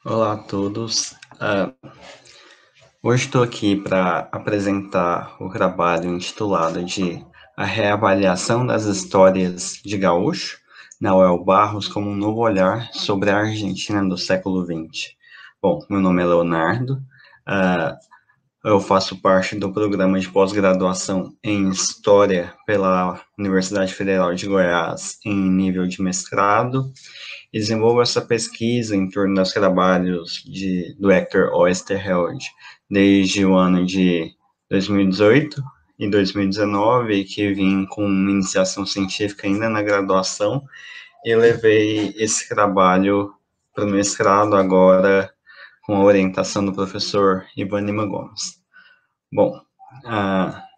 Olá a todos. Hoje estou aqui para apresentar o trabalho intitulado de A Reavaliação das Histórias de Gaúcho, na UEL Barros, como um novo olhar sobre a Argentina do século XX. Bom, meu nome é Leonardo, eu faço parte do programa de pós-graduação em História pela Universidade Federal de Goiás, em nível de mestrado, e desenvolvo essa pesquisa em torno dos trabalhos do Hector Oesterheld desde o ano de 2018 e 2019, que vim com iniciação científica ainda na graduação, e levei esse trabalho para o mestrado agora com a orientação do professor Ivan Lima Gomes. Bom,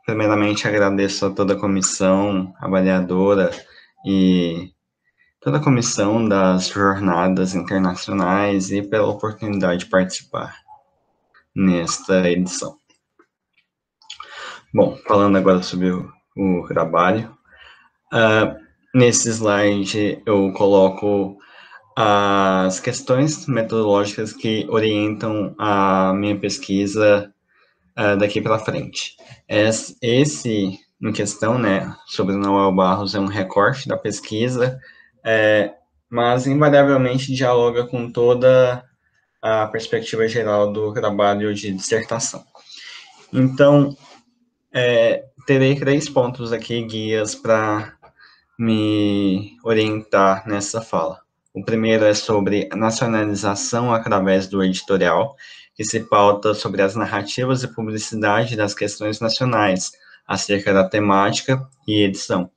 primeiramente agradeço a toda a comissão avaliadora e toda a comissão das jornadas internacionais e pela oportunidade de participar nesta edição. Bom, falando agora sobre o trabalho, nesse slide eu coloco as questões metodológicas que orientam a minha pesquisa daqui para frente. Esse, em questão, né, sobre Noel Barros, é um recorte da pesquisa, mas invariavelmente dialoga com toda a perspectiva geral do trabalho de dissertação. Então, terei 3 pontos aqui, guias, para me orientar nessa fala. O primeiro é sobre a nacionalização através do editorial, que se pauta sobre as narrativas e publicidade das questões nacionais, acerca da temática e edição.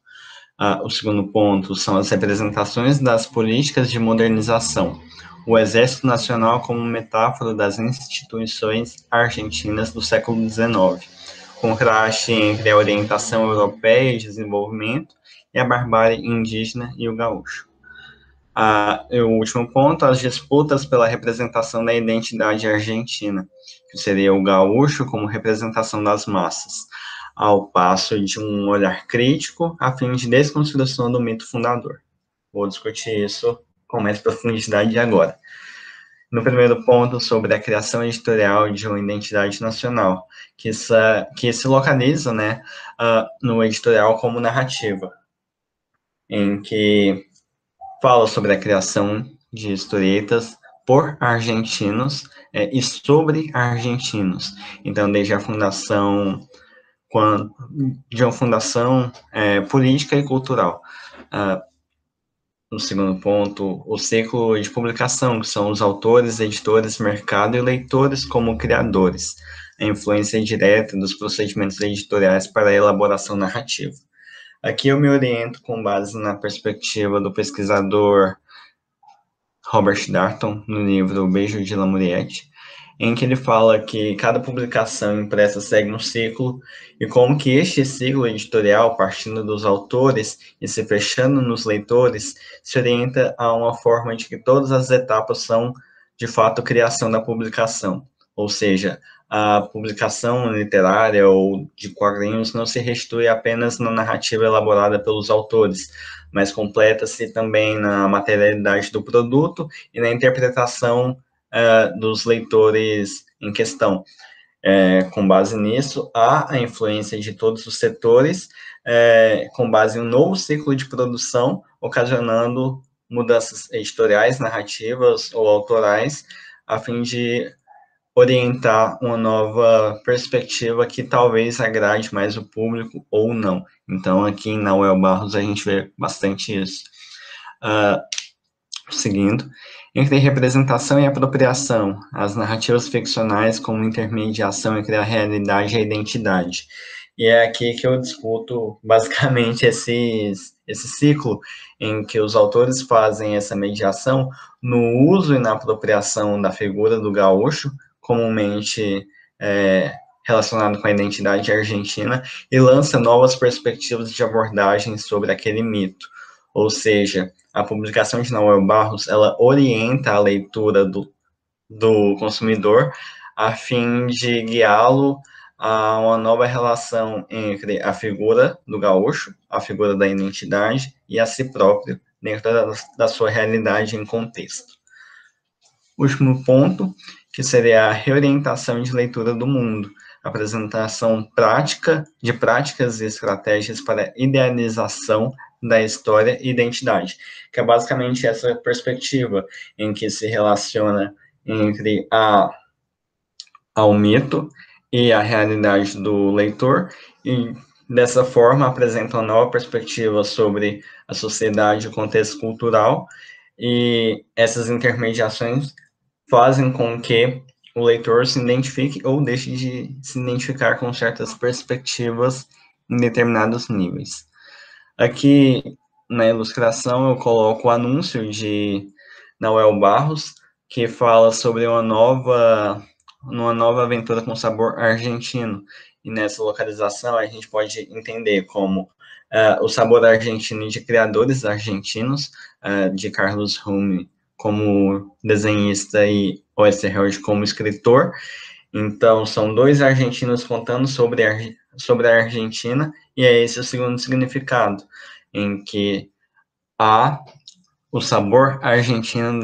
O segundo ponto são as representações das políticas de modernização, o Exército Nacional como metáfora das instituições argentinas do século XIX, contraste entre a orientação europeia de desenvolvimento e a barbárie indígena e o gaúcho. E o último ponto, as disputas pela representação da identidade argentina, que seria o gaúcho como representação das massas, ao passo de um olhar crítico a fim de desconstrução do mito fundador. Vou discutir isso com mais profundidade agora. No primeiro ponto, sobre a criação editorial de uma identidade nacional, que se localiza, né, no editorial como narrativa, em que fala sobre a criação de historietas por argentinos e sobre argentinos. Então, desde a fundação, de uma fundação política e cultural. No segundo ponto, o ciclo de publicação, que são os autores, editores, mercado e leitores como criadores, a influência direta dos procedimentos editoriais para a elaboração narrativa. Aqui eu me oriento com base na perspectiva do pesquisador Robert Darnton, no livro O Beijo de Lamuriette, em que ele fala que cada publicação impressa segue um ciclo e como que este ciclo editorial, partindo dos autores e se fechando nos leitores, se orienta a uma forma de que todas as etapas são, de fato, criação da publicação. Ou seja, a publicação literária ou de quadrinhos não se restitui apenas na narrativa elaborada pelos autores, mas completa-se também na materialidade do produto e na interpretação dos leitores em questão. Com base nisso, há a influência de todos os setores, com base em um novo ciclo de produção, ocasionando mudanças editoriais, narrativas ou autorais, a fim de orientar uma nova perspectiva que talvez agrade mais o público ou não. Então, aqui na UEL Barros, a gente vê bastante isso. Seguindo, entre representação e apropriação, as narrativas ficcionais como intermediação entre a realidade e a identidade. E é aqui que eu discuto, basicamente, esse ciclo em que os autores fazem essa mediação no uso e na apropriação da figura do gaúcho, comumente relacionado com a identidade argentina, e lança novas perspectivas de abordagem sobre aquele mito. Ou seja, a publicação de Noel Barros, ela orienta a leitura do consumidor a fim de guiá-lo a uma nova relação entre a figura do gaúcho, a figura da identidade, e a si próprio, dentro da sua realidade em contexto. Último ponto, que seria a reorientação de leitura do mundo, apresentação prática de práticas e estratégias para idealização da história e identidade, que é basicamente essa perspectiva em que se relaciona entre ao mito e a realidade do leitor, e dessa forma apresenta uma nova perspectiva sobre a sociedade e o contexto cultural, e essas intermediações fazem com que o leitor se identifique ou deixe de se identificar com certas perspectivas em determinados níveis. Aqui na ilustração eu coloco o anúncio de Noel Barros, que fala sobre uma nova aventura com sabor argentino. E nessa localização a gente pode entender como o sabor argentino de criadores argentinos, de Carlos Rume como desenhista e Oesterheld como escritor. Então, são dois argentinos contando sobre a Argentina, e é esse o segundo significado, em que há o sabor argentino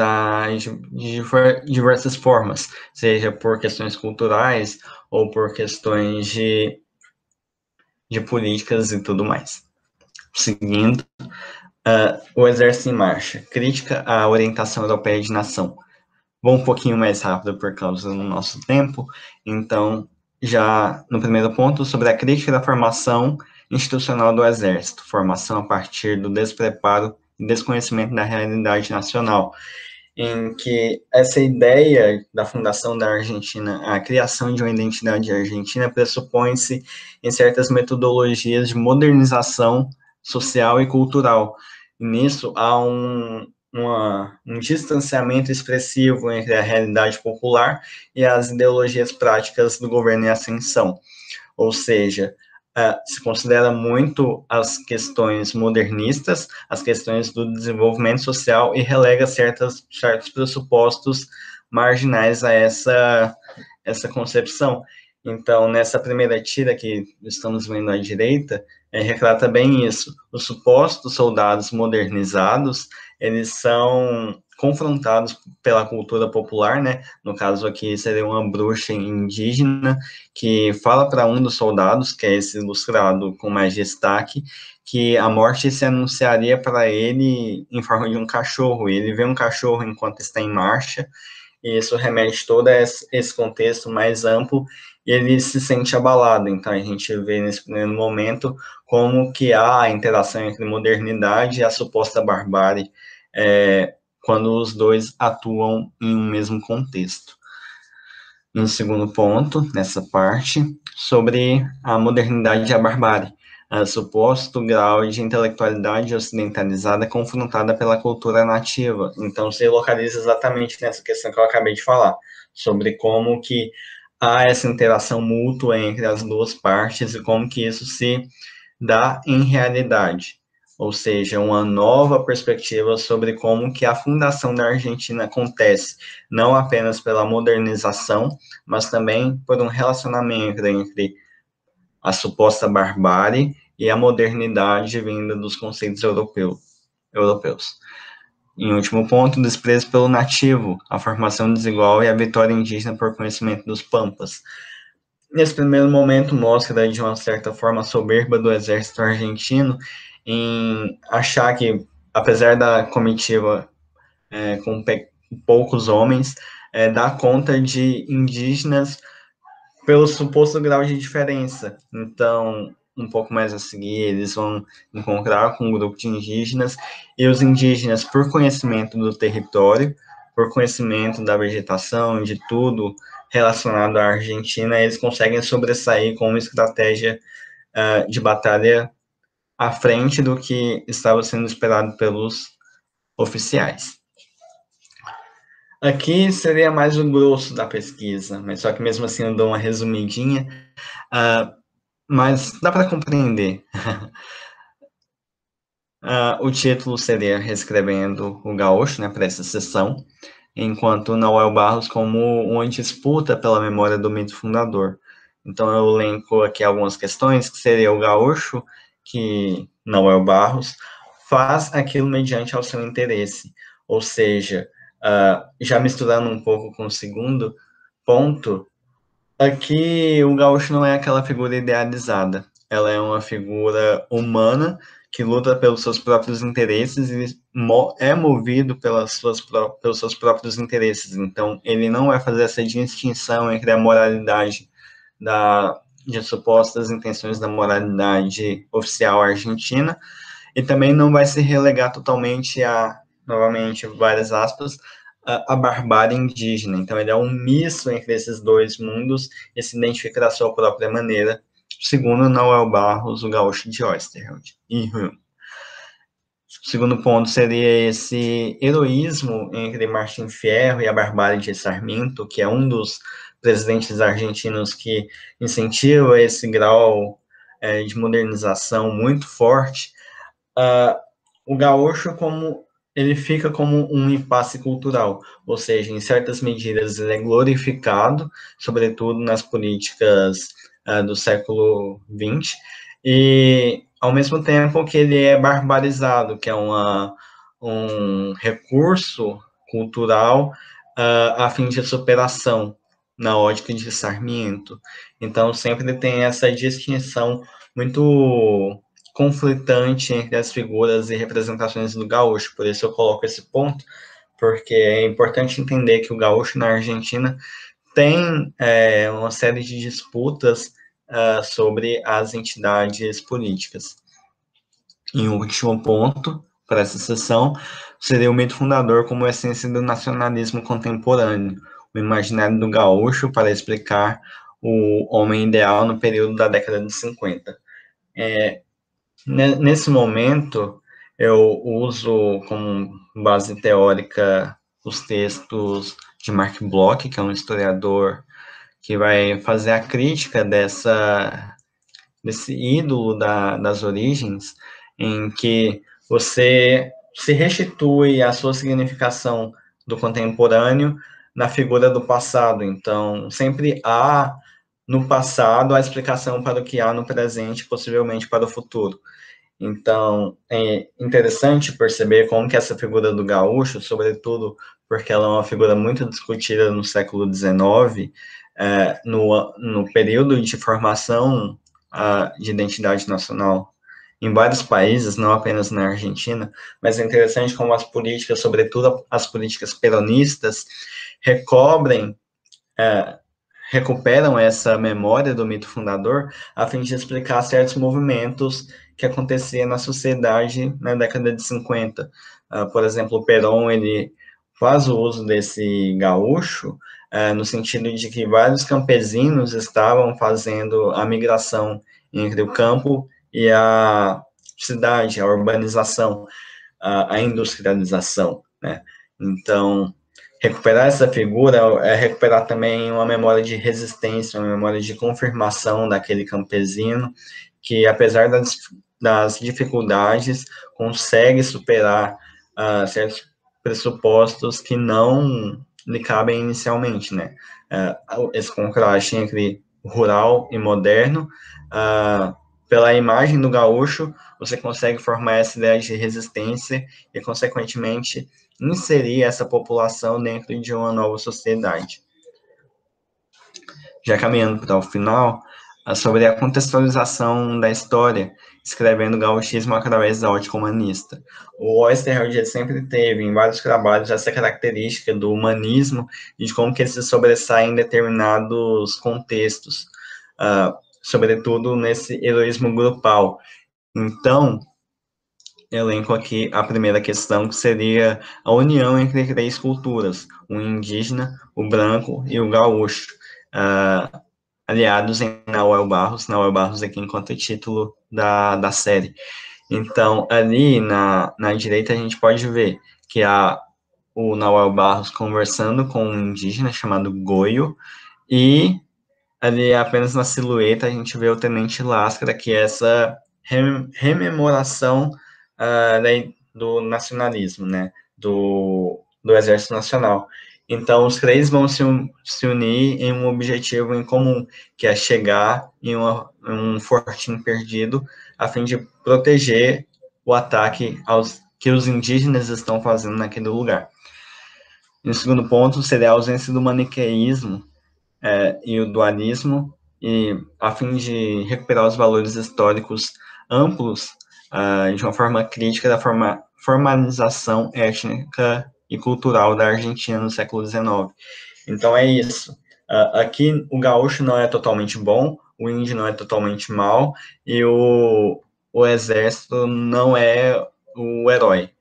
de diversas formas, seja por questões culturais ou por questões de políticas e tudo mais. Seguindo, o Exército em Marcha, crítica à orientação europeia de nação. Vou um pouquinho mais rápido por causa do nosso tempo, então, já no primeiro ponto, sobre a crítica da formação institucional do Exército, formação a partir do despreparo e desconhecimento da realidade nacional, em que essa ideia da fundação da Argentina, a criação de uma identidade argentina, pressupõe-se em certas metodologias de modernização social e cultural. E nisso há um distanciamento expressivo entre a realidade popular e as ideologias práticas do governo em ascensão. Ou seja, se considera muito as questões modernistas, as questões do desenvolvimento social, e relega certos pressupostos marginais a essa concepção. Então, nessa primeira tira que estamos vendo à direita, retrata bem isso. Os supostos soldados modernizados, eles são confrontados pela cultura popular, né? No caso aqui seria uma bruxa indígena que fala para um dos soldados, que é esse ilustrado com mais destaque, que a morte se anunciaria para ele em forma de um cachorro. Ele vê um cachorro enquanto está em marcha, e isso remete todo esse contexto mais amplo, e ele se sente abalado. Então, a gente vê nesse primeiro momento como que há a interação entre modernidade e a suposta barbárie, quando os dois atuam em um mesmo contexto. Um segundo ponto, nessa parte, sobre a modernidade e a barbárie, suposto grau de intelectualidade ocidentalizada confrontada pela cultura nativa. Então, se localiza exatamente nessa questão que eu acabei de falar, sobre como que há essa interação mútua entre as duas partes e como que isso se dá em realidade. Ou seja, uma nova perspectiva sobre como que a fundação da Argentina acontece, não apenas pela modernização, mas também por um relacionamento entre a suposta barbárie e a modernidade vinda dos conceitos europeus. Em último ponto, o desprezo pelo nativo, a formação desigual e a vitória indígena por conhecimento dos pampas. Nesse primeiro momento, mostra de uma certa forma a soberba do exército argentino em achar que, apesar da comitiva com poucos homens, dá conta de indígenas pelo suposto grau de diferença. Então, um pouco mais a seguir, eles vão encontrar com um grupo de indígenas, e os indígenas, por conhecimento do território, por conhecimento da vegetação, de tudo relacionado à Argentina, eles conseguem sobressair com uma estratégia de batalha à frente do que estava sendo esperado pelos oficiais. Aqui seria mais o grosso da pesquisa, mas só que mesmo assim eu dou uma resumidinha, mas dá para compreender. O título seria Reescrevendo o Gaúcho, né, para essa sessão, enquanto Noel Barros como uma disputa pela memória do mito fundador. Então eu elenco aqui algumas questões, que seria o gaúcho, que Noel Barros faz aquilo mediante ao seu interesse. Ou seja, já misturando um pouco com o segundo ponto, aqui o gaúcho não é aquela figura idealizada. Ela é uma figura humana que luta pelos seus próprios interesses e é movido pelos seus próprios interesses. Então, ele não vai fazer essa distinção entre a moralidade de supostas intenções da moralidade oficial argentina e também não vai se relegar totalmente novamente, várias aspas, a barbárie indígena. Então, ele é um misto entre esses dois mundos e se identifica da sua própria maneira, segundo Noel Barros, o gaúcho de Oysterheld. O segundo ponto seria esse heroísmo entre Martim Fierro e a barbárie de Sarmiento, que é um dos presidentes argentinos que incentiva esse grau de modernização muito forte. O gaúcho ele fica como um impasse cultural, ou seja, em certas medidas ele é glorificado, sobretudo nas políticas do século XX, e ao mesmo tempo que ele é barbarizado, que é um recurso cultural a fim de superação, na ótica de Sarmiento. Então, sempre tem essa distinção muito conflitante entre as figuras e representações do gaúcho. Por isso eu coloco esse ponto, porque é importante entender que o gaúcho na Argentina tem uma série de disputas sobre as entidades políticas. E um último ponto para essa sessão seria o mito fundador como essência do nacionalismo contemporâneo, o imaginário do gaúcho para explicar o homem ideal no período da década de 50. Nesse momento, eu uso como base teórica os textos de Mark Bloch, que é um historiador que vai fazer a crítica desse ídolo das origens, em que você se restitui a sua significação do contemporâneo na figura do passado. Então, sempre há no passado a explicação para o que há no presente, possivelmente para o futuro. Então, é interessante perceber como que essa figura do gaúcho, sobretudo porque ela é uma figura muito discutida no século XIX, no período de formação de identidade nacional em vários países, não apenas na Argentina, mas é interessante como as políticas, sobretudo as políticas peronistas, recuperam essa memória do mito fundador a fim de explicar certos movimentos que aconteciam na sociedade na década de 50. Por exemplo, o Perón, ele faz o uso desse gaúcho no sentido de que vários campesinos estavam fazendo a migração entre o campo e a cidade, a urbanização, a industrialização, né? Então, recuperar essa figura é recuperar também uma memória de resistência, uma memória de confirmação daquele campesino que, apesar das dificuldades, consegue superar certos pressupostos que não lhe cabem inicialmente, né? Esse contraste entre rural e moderno, pela imagem do gaúcho, você consegue formar essa ideia de resistência e, consequentemente, inserir essa população dentro de uma nova sociedade. Já caminhando para o final, sobre a contextualização da história, escrevendo o gauchismo através da ótica humanista. O Oysterheld sempre teve, em vários trabalhos, essa característica do humanismo e de como que ele se sobressai em determinados contextos, sobretudo nesse heroísmo grupal. Então, elenco aqui a primeira questão, que seria a união entre três culturas, o indígena, o branco e o gaúcho, aliados em Noel Barros aqui enquanto título da série. Então, ali na direita a gente pode ver que há o Noel Barros conversando com um indígena chamado Goyo, e ali apenas na silhueta a gente vê o Tenente Lastra, que é essa rememoração do nacionalismo, né, do Exército Nacional. Então, os três vão se unir em um objetivo em comum, que é chegar em um fortim perdido, a fim de proteger o ataque que os indígenas estão fazendo naquele lugar. E o segundo ponto seria a ausência do maniqueísmo e o dualismo, e a fim de recuperar os valores históricos amplos de uma forma crítica da formalização étnica e cultural da Argentina no século XIX. Então é isso. Aqui o gaúcho não é totalmente bom, o índio não é totalmente mal, e o exército não é o herói.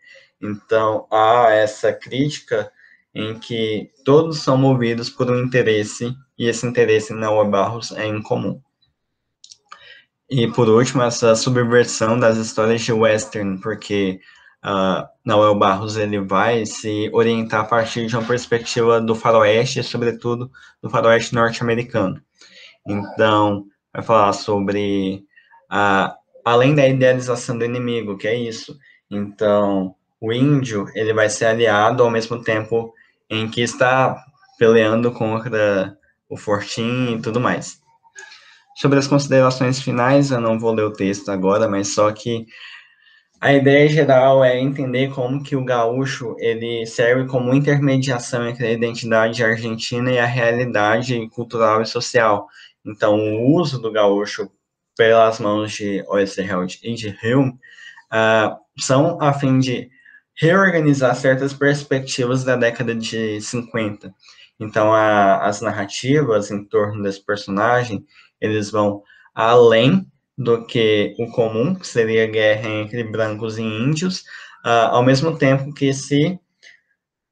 Então há essa crítica em que todos são movidos por um interesse, e esse interesse na Ua Barros é incomum. E, por último, essa subversão das histórias de western, porque Noel Barros ele vai se orientar a partir de uma perspectiva do faroeste, sobretudo do faroeste norte-americano. Então, vai falar sobre, além da idealização do inimigo, que é isso. Então, o índio ele vai ser aliado ao mesmo tempo em que está peleando contra o Fortim e tudo mais. Sobre as considerações finais, eu não vou ler o texto agora, mas só que a ideia geral é entender como que o gaúcho ele serve como intermediação entre a identidade argentina e a realidade cultural e social. Então, o uso do gaúcho pelas mãos de Oesterheld e de Hume são a fim de reorganizar certas perspectivas da década de 50. Então, as narrativas em torno desse personagem, eles vão além do que o comum, que seria a guerra entre brancos e índios, ao mesmo tempo que se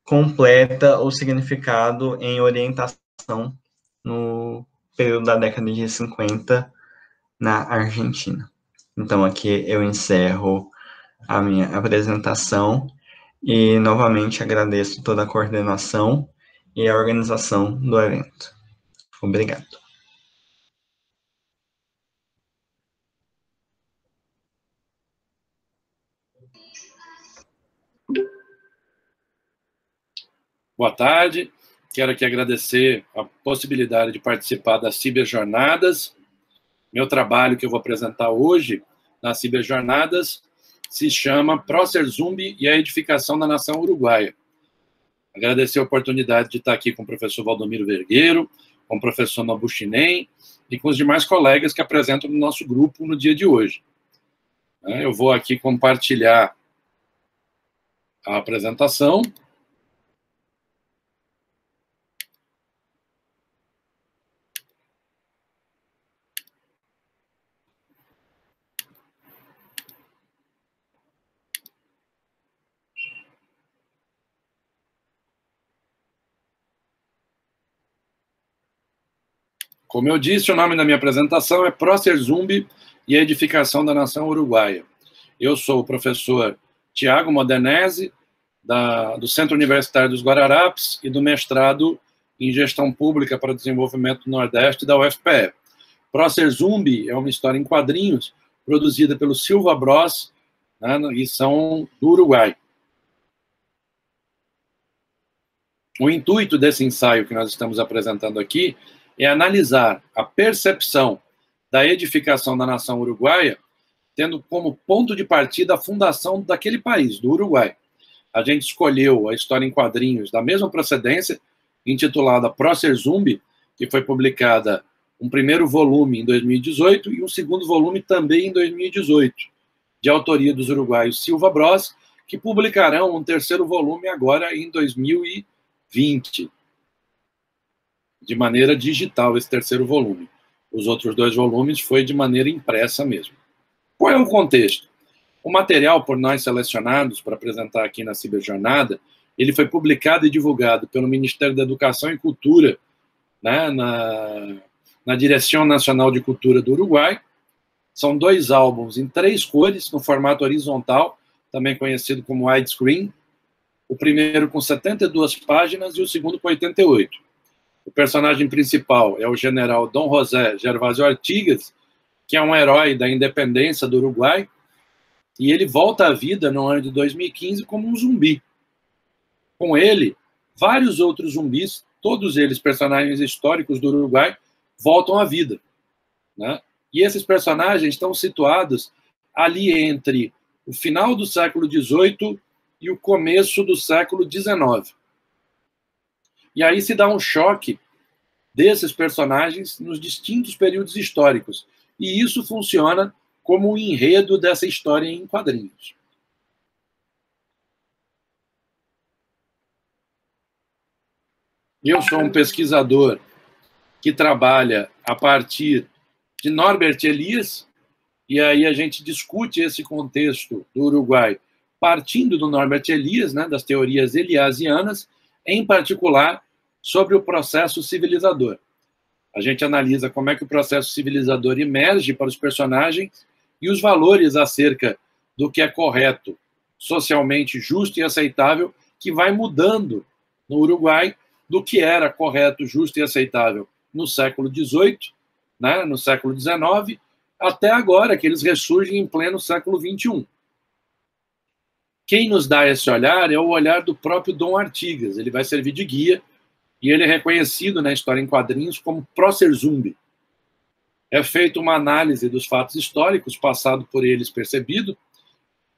completa o significado em orientação no período da década de 50 na Argentina. Então, aqui eu encerro a minha apresentação e novamente agradeço toda a coordenação e a organização do evento. Obrigado. Boa tarde. Quero aqui agradecer a possibilidade de participar das Ciberjornadas. Meu trabalho que eu vou apresentar hoje nas Ciberjornadas se chama Prócer Zumbi e a Edificação da Nação Uruguaia. Agradecer a oportunidade de estar aqui com o professor Valdomiro Vergueiro, com o professor Nobuchinem e com os demais colegas que apresentam no nosso grupo no dia de hoje. Eu vou aqui compartilhar a apresentação. Como eu disse, o nome da minha apresentação é Prócer Zumbi e a Edificação da Nação Uruguaia. Eu sou o professor Tiago Modenese, do Centro Universitário dos Guararapes e do mestrado em Gestão Pública para o Desenvolvimento do Nordeste da UFPE. Prócer Zumbi é uma história em quadrinhos produzida pelo Silva Bros, né, e são do Uruguai. O intuito desse ensaio que nós estamos apresentando aqui é analisar a percepção da edificação da nação uruguaia, tendo como ponto de partida a fundação daquele país, do Uruguai. A gente escolheu a história em quadrinhos da mesma procedência, intitulada Prócer Zumbi, que foi publicada um primeiro volume em 2018 e um segundo volume também em 2018, de autoria dos uruguaios Silva Bros, que publicarão um terceiro volume agora em 2020. De maneira digital, esse terceiro volume. Os outros dois volumes foi de maneira impressa mesmo. Qual é o contexto? O material por nós selecionados para apresentar aqui na Ciberjornada, ele foi publicado e divulgado pelo Ministério da Educação e Cultura, né, na Direção Nacional de Cultura do Uruguai. São 2 álbuns em 3 cores, no formato horizontal, também conhecido como widescreen. O primeiro com 72 páginas e o segundo com 88. O personagem principal é o general Dom José Gervásio Artigas, que é um herói da independência do Uruguai, e ele volta à vida no ano de 2015 como um zumbi. Com ele, vários outros zumbis, todos eles personagens históricos do Uruguai, voltam à vida, né? E esses personagens estão situados ali entre o final do século XVIII e o começo do século XIX. E aí se dá um choque desses personagens nos distintos períodos históricos. E isso funciona como o enredo dessa história em quadrinhos. Eu sou um pesquisador que trabalha a partir de Norbert Elias, e aí a gente discute esse contexto do Uruguai partindo do Norbert Elias, né, das teorias eliasianas, em particular sobre o processo civilizador. A gente analisa como é que o processo civilizador emerge para os personagens e os valores acerca do que é correto, socialmente justo e aceitável, que vai mudando no Uruguai do que era correto, justo e aceitável no século XVIII, né, no século XIX, até agora, que eles ressurgem em pleno século XXI. Quem nos dá esse olhar é o olhar do próprio Dom Artigas. Ele vai servir de guia e ele é reconhecido na história em quadrinhos como prócer zumbi. É feita uma análise dos fatos históricos, passado por eles percebido,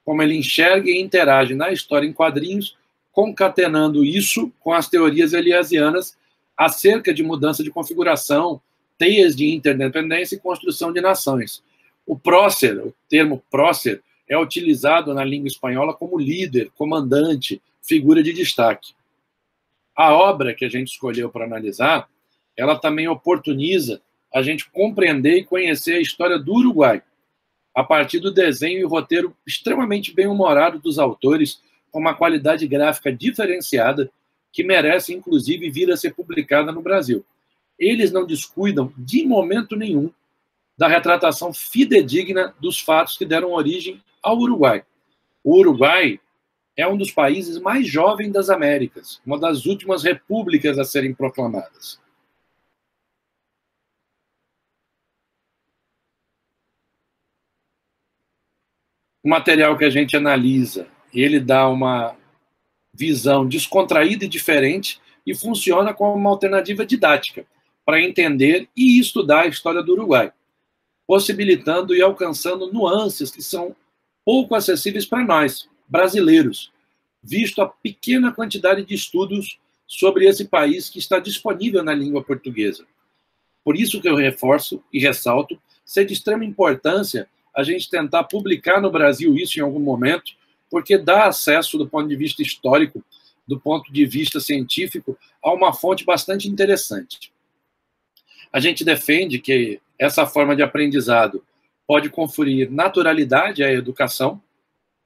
como ele enxerga e interage na história em quadrinhos, concatenando isso com as teorias eliasianas acerca de mudança de configuração, teias de interdependência e construção de nações. O prócer, o termo prócer, é utilizado na língua espanhola como líder, comandante, figura de destaque. A obra que a gente escolheu para analisar, ela também oportuniza a gente compreender e conhecer a história do Uruguai, a partir do desenho e roteiro extremamente bem-humorado dos autores, com uma qualidade gráfica diferenciada, que merece, inclusive, vir a ser publicada no Brasil. Eles não descuidam, de momento nenhum, da retratação fidedigna dos fatos que deram origem ao Uruguai. O Uruguai é um dos países mais jovens das Américas, uma das últimas repúblicas a serem proclamadas. O material que a gente analisa, ele dá uma visão descontraída e diferente e funciona como uma alternativa didática para entender e estudar a história do Uruguai, possibilitando e alcançando nuances que são pouco acessíveis para nós, brasileiros, visto a pequena quantidade de estudos sobre esse país que está disponível na língua portuguesa. Por isso que eu reforço e ressalto ser de extrema importância a gente tentar publicar no Brasil isso em algum momento, porque dá acesso, do ponto de vista histórico, do ponto de vista científico, a uma fonte bastante interessante. A gente defende que essa forma de aprendizado pode conferir naturalidade à educação.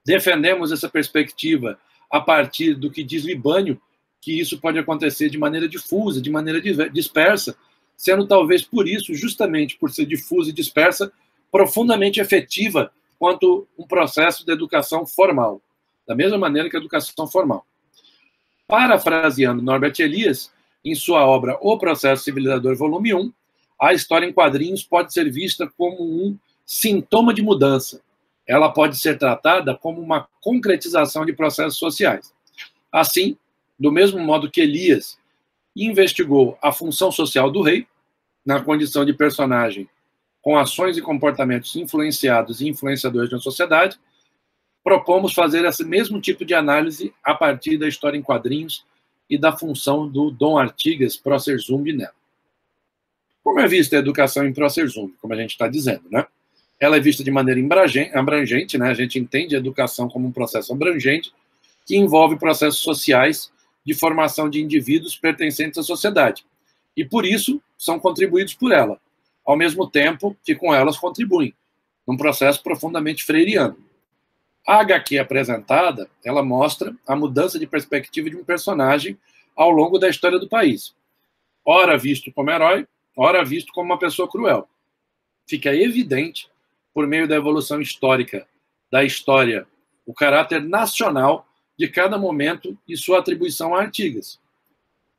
Defendemos essa perspectiva a partir do que diz Libânio, que isso pode acontecer de maneira difusa, de maneira dispersa, sendo talvez por isso, justamente por ser difusa e dispersa, profundamente efetiva quanto um processo de educação formal, da mesma maneira que a educação formal. Parafraseando Norbert Elias, em sua obra O Processo Civilizador, volume 1, a história em quadrinhos pode ser vista como um sintoma de mudança. Ela pode ser tratada como uma concretização de processos sociais. Assim, do mesmo modo que Elias investigou a função social do rei, na condição de personagem com ações e comportamentos influenciados e influenciadores na sociedade, propomos fazer esse mesmo tipo de análise a partir da história em quadrinhos e da função do Dom Artigas prócer zumbi nela. Como é vista a educação em prócer zumbi, como a gente está dizendo, né? Ela é vista de maneira abrangente, né? A gente entende a educação como um processo abrangente que envolve processos sociais de formação de indivíduos pertencentes à sociedade. E, por isso, são contribuídos por ela, ao mesmo tempo que com elas contribuem, num processo profundamente freiriano. A HQ apresentada, ela mostra a mudança de perspectiva de um personagem ao longo da história do país. Ora visto como herói, ora visto como uma pessoa cruel. Fica evidente, por meio da evolução histórica da história, o caráter nacional de cada momento e sua atribuição a Artigas.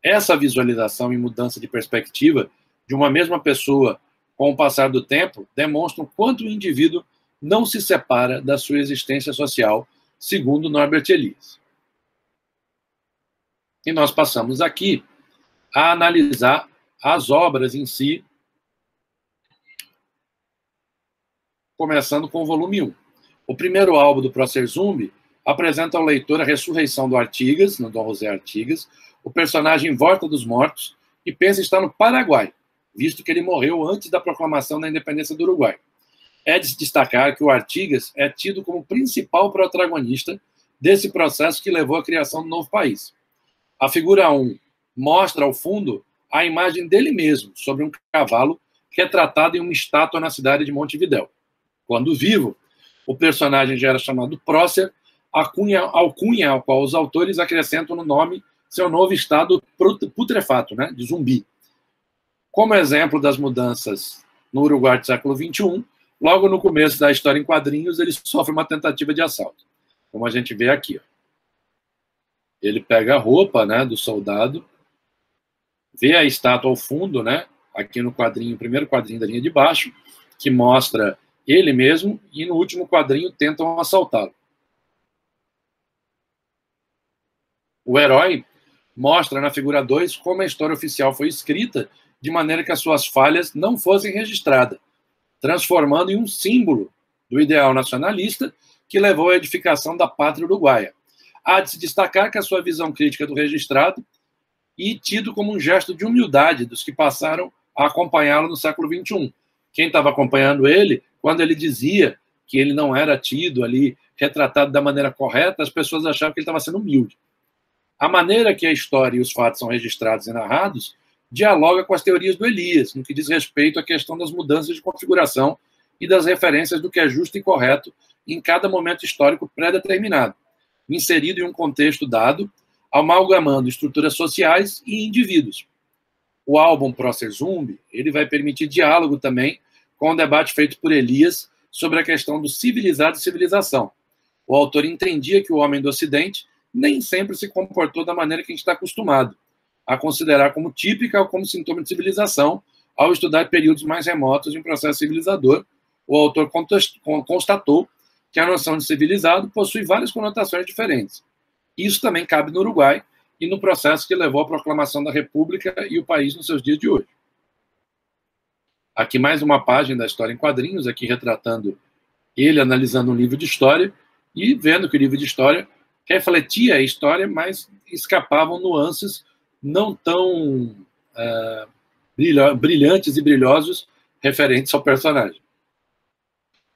Essa visualização e mudança de perspectiva de uma mesma pessoa com o passar do tempo demonstram quanto o indivíduo não se separa da sua existência social, segundo Norbert Elias. E nós passamos aqui a analisar as obras em si, começando com o volume 1. O primeiro álbum do Prócer Zumbi apresenta ao leitor a ressurreição do Artigas, no Dom José Artigas. O personagem volta dos mortos e pensa estar no Paraguai, visto que ele morreu antes da proclamação da independência do Uruguai. É de se destacar que o Artigas é tido como principal protagonista desse processo que levou à criação do novo país. A figura 1 mostra, ao fundo, a imagem dele mesmo, sobre um cavalo, retratado em uma estátua na cidade de Montevidéu. Quando vivo, o personagem já era chamado Prócer, alcunha ao qual os autores acrescentam no nome seu novo estado putrefato, né, de zumbi. Como exemplo das mudanças no Uruguai do século XXI, logo no começo da história em quadrinhos, ele sofre uma tentativa de assalto, como a gente vê aqui. Ó. Ele pega a roupa, né, do soldado, vê a estátua ao fundo, né, aqui no quadrinho, o primeiro quadrinho da linha de baixo, que mostra ele mesmo, e no último quadrinho tentam assaltá-lo. O herói mostra na figura 2 como a história oficial foi escrita de maneira que as suas falhas não fossem registradas, transformando em um símbolo do ideal nacionalista que levou à edificação da pátria uruguaia. Há de se destacar que a sua visão crítica do registrado e tido como um gesto de humildade dos que passaram a acompanhá-lo no século XXI. Quem estava acompanhando ele, quando ele dizia que ele não era tido ali, retratado da maneira correta, as pessoas achavam que ele estava sendo humilde. A maneira que a história e os fatos são registrados e narrados dialoga com as teorias do Elias, no que diz respeito à questão das mudanças de configuração e das referências do que é justo e correto em cada momento histórico pré-determinado, inserido em um contexto dado, amalgamando estruturas sociais e indivíduos. O álbum Prócer Zumbi, ele vai permitir diálogo também com o debate feito por Elias sobre a questão do civilizado e civilização. O autor entendia que o homem do Ocidente nem sempre se comportou da maneira que a gente está acostumado a considerar como típica ou como sintoma de civilização ao estudar períodos mais remotos de um processo civilizador. O autor constatou que a noção de civilizado possui várias conotações diferentes. Isso também cabe no Uruguai e no processo que levou à proclamação da República e o país nos seus dias de hoje. Aqui mais uma página da história em quadrinhos, aqui retratando ele analisando um livro de história e vendo que o livro de história refletia a história, mas escapavam nuances não tão brilhantes e brilhosos referentes ao personagem.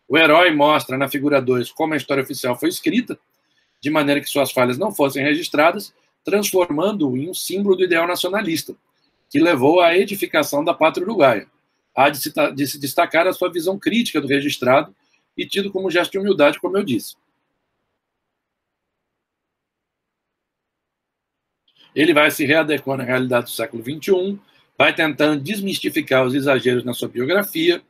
O herói mostra na figura 2 como a história oficial foi escrita, de maneira que suas falhas não fossem registradas, transformando-o em um símbolo do ideal nacionalista, que levou à edificação da pátria uruguaia. Há de se destacar a sua visão crítica do registrado e tido como gesto de humildade, como eu disse. Ele vai se readequando à realidade do século XXI, vai tentando desmistificar os exageros na sua biografia,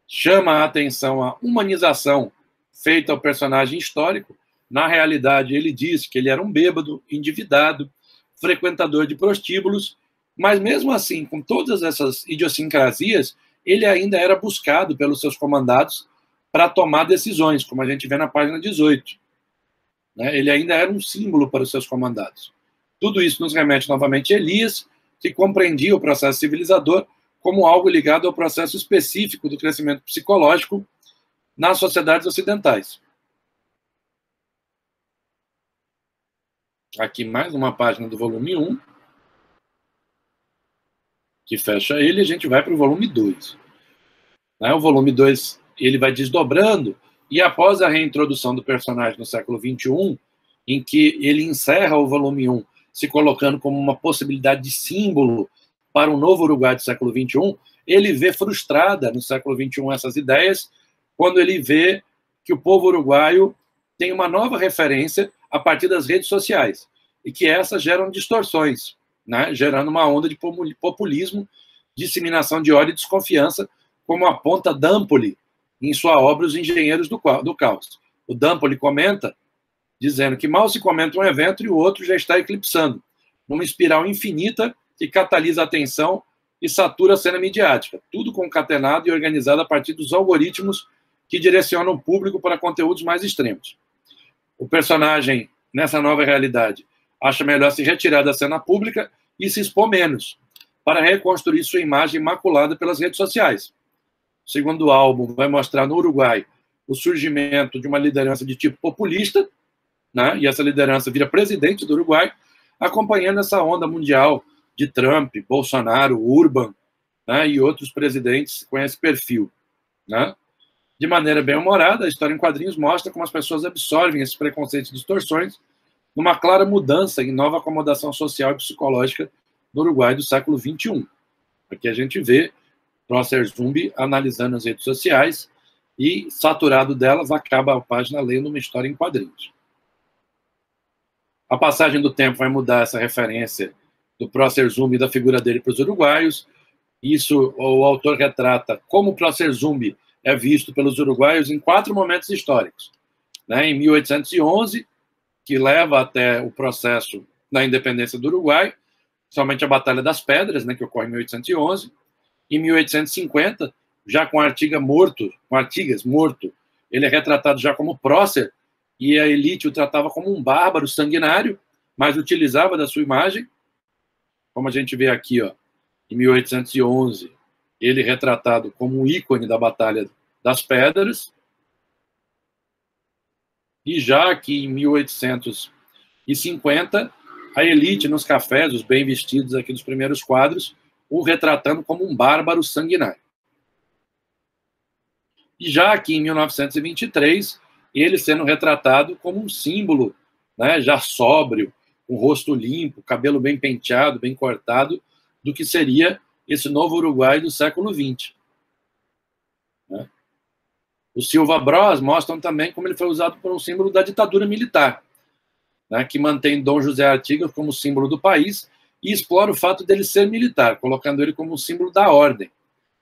chama a atenção à humanização feita ao personagem histórico. Na realidade, ele diz que ele era um bêbado, endividado, frequentador de prostíbulos, mas mesmo assim, com todas essas idiosincrasias, ele ainda era buscado pelos seus comandados para tomar decisões, como a gente vê na página 18. Ele ainda era um símbolo para os seus comandados. Tudo isso nos remete novamente a Elias, que compreendia o processo civilizador como algo ligado ao processo específico do crescimento psicológico nas sociedades ocidentais. Aqui mais uma página do volume 1, que fecha ele, e a gente vai para o volume 2. O volume 2 ele vai desdobrando, e após a reintrodução do personagem no século XXI, em que ele encerra o volume 1 se colocando como uma possibilidade de símbolo para o novo Uruguai do século XXI, ele vê frustrada no século XXI essas ideias, quando ele vê que o povo uruguaio tem uma nova referência a partir das redes sociais, e que essas geram distorções, gerando uma onda de populismo, disseminação de ódio e desconfiança, como aponta Dampoli em sua obra Os Engenheiros do Caos. O Dampoli comenta dizendo que mal se comenta um evento e o outro já está eclipsando, numa espiral infinita que catalisa a atenção e satura a cena midiática, tudo concatenado e organizado a partir dos algoritmos que direcionam o público para conteúdos mais extremos. O personagem, nessa nova realidade, acha melhor se retirar da cena pública e se expor menos, para reconstruir sua imagem maculada pelas redes sociais. O segundo álbum vai mostrar no Uruguai o surgimento de uma liderança de tipo populista, né? E essa liderança vira presidente do Uruguai, acompanhando essa onda mundial de Trump, Bolsonaro, Urban, né? E outros presidentes com esse perfil, né? De maneira bem humorada, a história em quadrinhos mostra como as pessoas absorvem esses preconceitos e distorções numa clara mudança em nova acomodação social e psicológica no Uruguai do século XXI. Aqui a gente vê Prócer Zumbi analisando as redes sociais e, saturado delas, acaba a página lendo uma história em quadrinhos. A passagem do tempo vai mudar essa referência do Prócer Zumbi e da figura dele para os uruguaios. Isso o autor retrata como o Prócer Zumbi é visto pelos uruguaios em 4 momentos históricos. Né? Em 1811, que leva até o processo da independência do Uruguai, somente a Batalha das Pedras, né, que ocorre em 1811. Em 1850, já com Artigas morto, ele é retratado já como prócer, e a elite o tratava como um bárbaro sanguinário, mas utilizava da sua imagem, como a gente vê aqui, ó, em 1811, ele retratado como um ícone da Batalha das Pedras, e já aqui em 1850, a elite nos cafés, os bem vestidos aqui dos primeiros quadros, o retratando como um bárbaro sanguinário. E já aqui em 1923, ele sendo retratado como um símbolo, né, já sóbrio, com rosto limpo, cabelo bem penteado, bem cortado, do que seria esse novo Uruguai do século XX. Né? Os Silva Bros mostram também como ele foi usado por um símbolo da ditadura militar, né, que mantém Dom José Artigas como símbolo do país e explora o fato dele ser militar, colocando ele como um símbolo da ordem,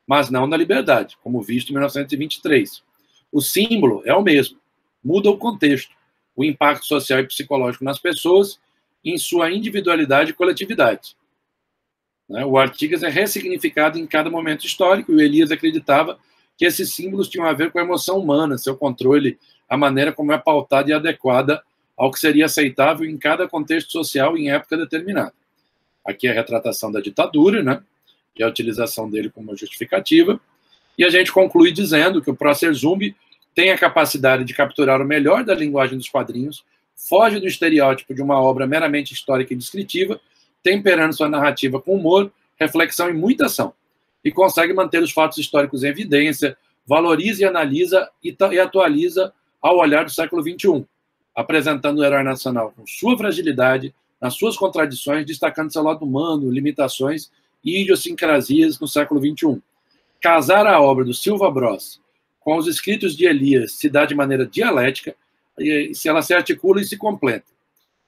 mas não da liberdade, como visto em 1923. O símbolo é o mesmo, muda o contexto, o impacto social e psicológico nas pessoas, em sua individualidade e coletividade. O Artigas é ressignificado em cada momento histórico, e o Elias acreditava que esses símbolos tinham a ver com a emoção humana, seu controle, a maneira como é pautada e adequada ao que seria aceitável em cada contexto social em época determinada. Aqui é a retratação da ditadura, né? E a utilização dele como justificativa. E a gente conclui dizendo que o Prócer Zumbi tem a capacidade de capturar o melhor da linguagem dos quadrinhos, foge do estereótipo de uma obra meramente histórica e descritiva, temperando sua narrativa com humor, reflexão e muita ação, e consegue manter os fatos históricos em evidência, valoriza e analisa e atualiza ao olhar do século XXI, apresentando o herói nacional com sua fragilidade, nas suas contradições, destacando seu lado humano, limitações e idiosincrasias no século XXI. Casar a obra do Silva Bros com os escritos de Elias se dá de maneira dialética, e se ela se articula e se completa.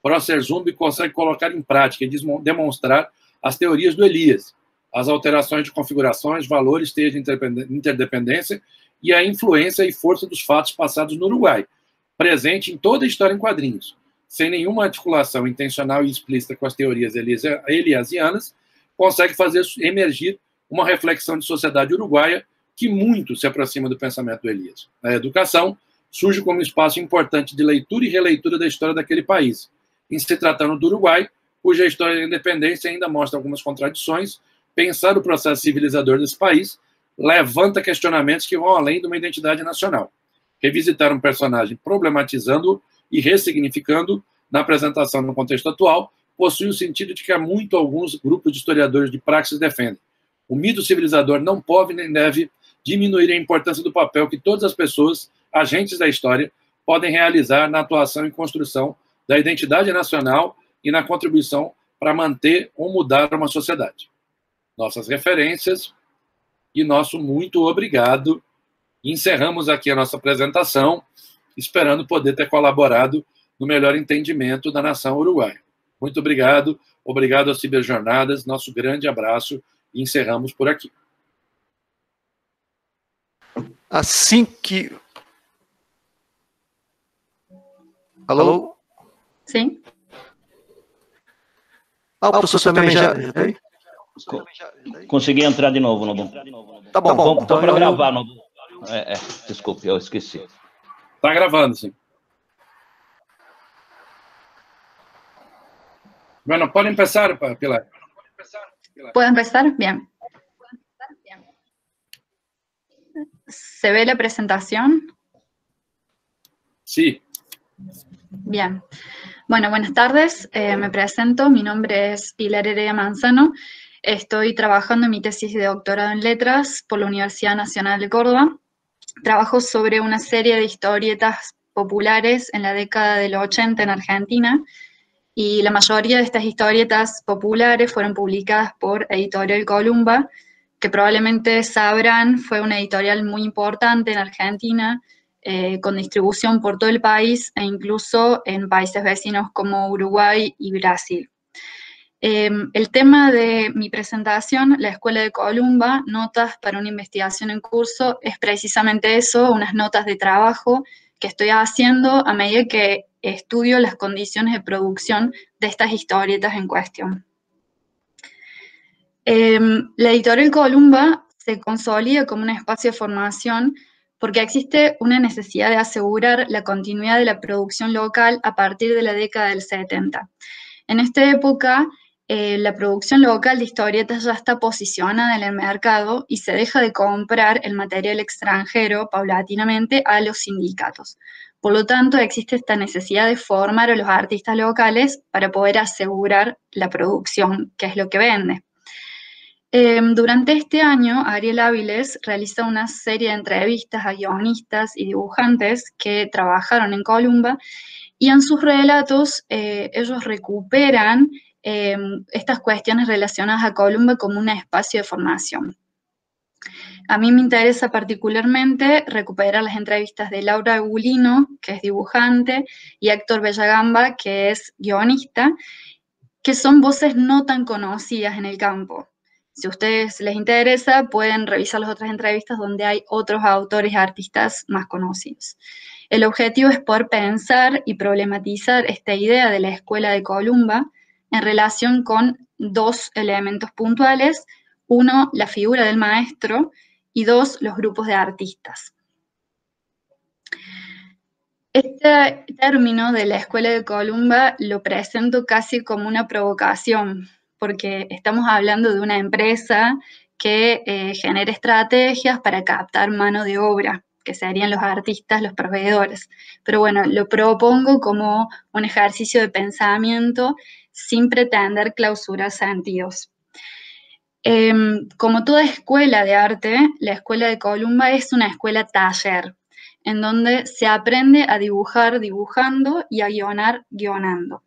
Prócer Zumbi consegue colocar em prática e demonstrar as teorias do Elias, as alterações de configurações, valores, teias de interdependência e a influência e força dos fatos passados no Uruguai, presente em toda a história em quadrinhos, sem nenhuma articulação intencional e explícita com as teorias eliasianas, consegue fazer emergir uma reflexão de sociedade uruguaia que muito se aproxima do pensamento do Elias. A educação surge como um espaço importante de leitura e releitura da história daquele país. Em se tratando do Uruguai, cuja história da independência ainda mostra algumas contradições, pensar o processo civilizador desse país levanta questionamentos que vão além de uma identidade nacional. Revisitar um personagem problematizando-o e ressignificando na apresentação no contexto atual possui o sentido de que há muito alguns grupos de historiadores de praxis defendem. O mito civilizador não pode nem deve diminuir a importância do papel que todas as pessoas, agentes da história, podem realizar na atuação e construção da identidade nacional e na contribuição para manter ou mudar uma sociedade. Nossas referências e nosso muito obrigado. Encerramos aqui a nossa apresentação, esperando poder ter colaborado no melhor entendimento da nação uruguaia. Muito obrigado, obrigado às Ciberjornadas, nosso grande abraço e encerramos por aqui. Assim que... Alô? Sim. O professor também já... Consegui entrar de novo, Nobu. Tá bom. Então para gravar, Nobu. Desculpe, eu esqueci. Está gravando, sim. Bueno, ¿puede empezar, Pilar? ¿Puedo empezar? Bien. ¿Se ve la presentación? Sí. Bien. Bueno, buenas tardes. Me presento. Mi nombre es Pilar Heredia Manzano. Estoy trabajando en mi tesis de doctorado en Letras por la Universidad Nacional de Córdoba. Trabajo sobre una serie de historietas populares en la década del 80 en Argentina, y la mayoría de estas historietas populares fueron publicadas por Editorial Columba, que probablemente sabrán fue una editorial muy importante en Argentina, con distribución por todo el país e incluso en países vecinos como Uruguay y Brasil. El tema de mi presentación, la Escuela de Columba, notas para una investigación en curso, es precisamente eso, unas notas de trabajo que estoy haciendo a medida que estudio las condiciones de producción de estas historietas en cuestión. La Editorial Columba se consolida como un espacio de formación porque existe una necesidad de asegurar la continuidad de la producción local a partir de la década del 70. En esta época, la producción local de historietas ya está posicionada en el mercado y se deja de comprar el material extranjero paulatinamente a los sindicatos. Por lo tanto, existe esta necesidad de formar a los artistas locales para poder asegurar la producción, que es lo que vende. Durante este año, Ariel Áviles realiza una serie de entrevistas a guionistas y dibujantes que trabajaron en Columba, y en sus relatos ellos recuperan estas cuestiones relacionadas a Columba como un espacio de formación. A mí me interesa particularmente recuperar las entrevistas de Laura Gulino, que es dibujante, y Héctor Bellagamba, que es guionista, que son voces no tan conocidas en el campo. Si a ustedes les interesa, pueden revisar las otras entrevistas donde hay otros autores y artistas más conocidos. El objetivo es poder pensar y problematizar esta idea de la Escuela de Columba en relación con dos elementos puntuales: uno, la figura del maestro, y dos, los grupos de artistas. Este término de la Escuela de Columba lo presento casi como una provocación, porque estamos hablando de una empresa que genera estrategias para captar mano de obra, que serían los artistas, los proveedores. Pero bueno, lo propongo como un ejercicio de pensamiento sin pretender clausurar sentidos. Como toda escuela de arte, la Escuela de Columba es una escuela taller, en donde se aprende a dibujar dibujando y a guionar guionando.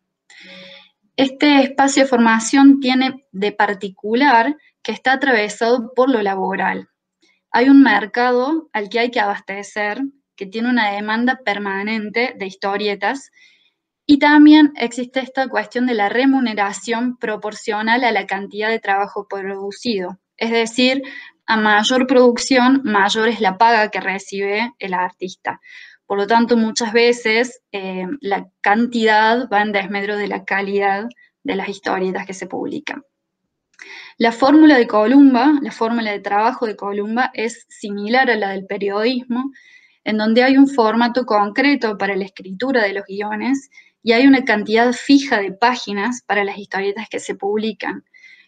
Este espacio de formación tiene de particular que está atravesado por lo laboral. Hay un mercado al que hay que abastecer, que tiene una demanda permanente de historietas, y también existe esta cuestión de la remuneración proporcional a la cantidad de trabajo producido. Es decir, a mayor producción, mayor es la paga que recibe el artista. Por lo tanto, muchas veces la cantidad va en desmedro de la calidad de las historietas que se publican. La fórmula de Columba, la fórmula de trabajo de Columba es similar a la del periodismo, en donde hay un formato concreto para la escritura de los guiones y hay una cantidad fija de páginas para las historietas que se publican,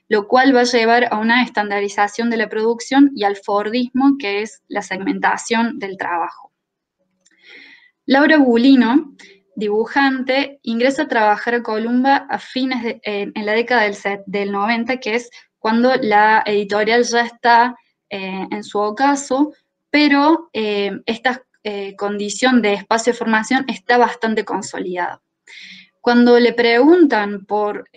lo cual va a llevar a una estandarización de la producción y al fordismo, que es la segmentación del trabajo. Laura Gulino, dibujante, ingresa a trabajar a Columba a fines en la década del 90, que es cuando la editorial ya está en su ocaso, pero esta condición de espacio de formación está bastante consolidada. Cuando le preguntan por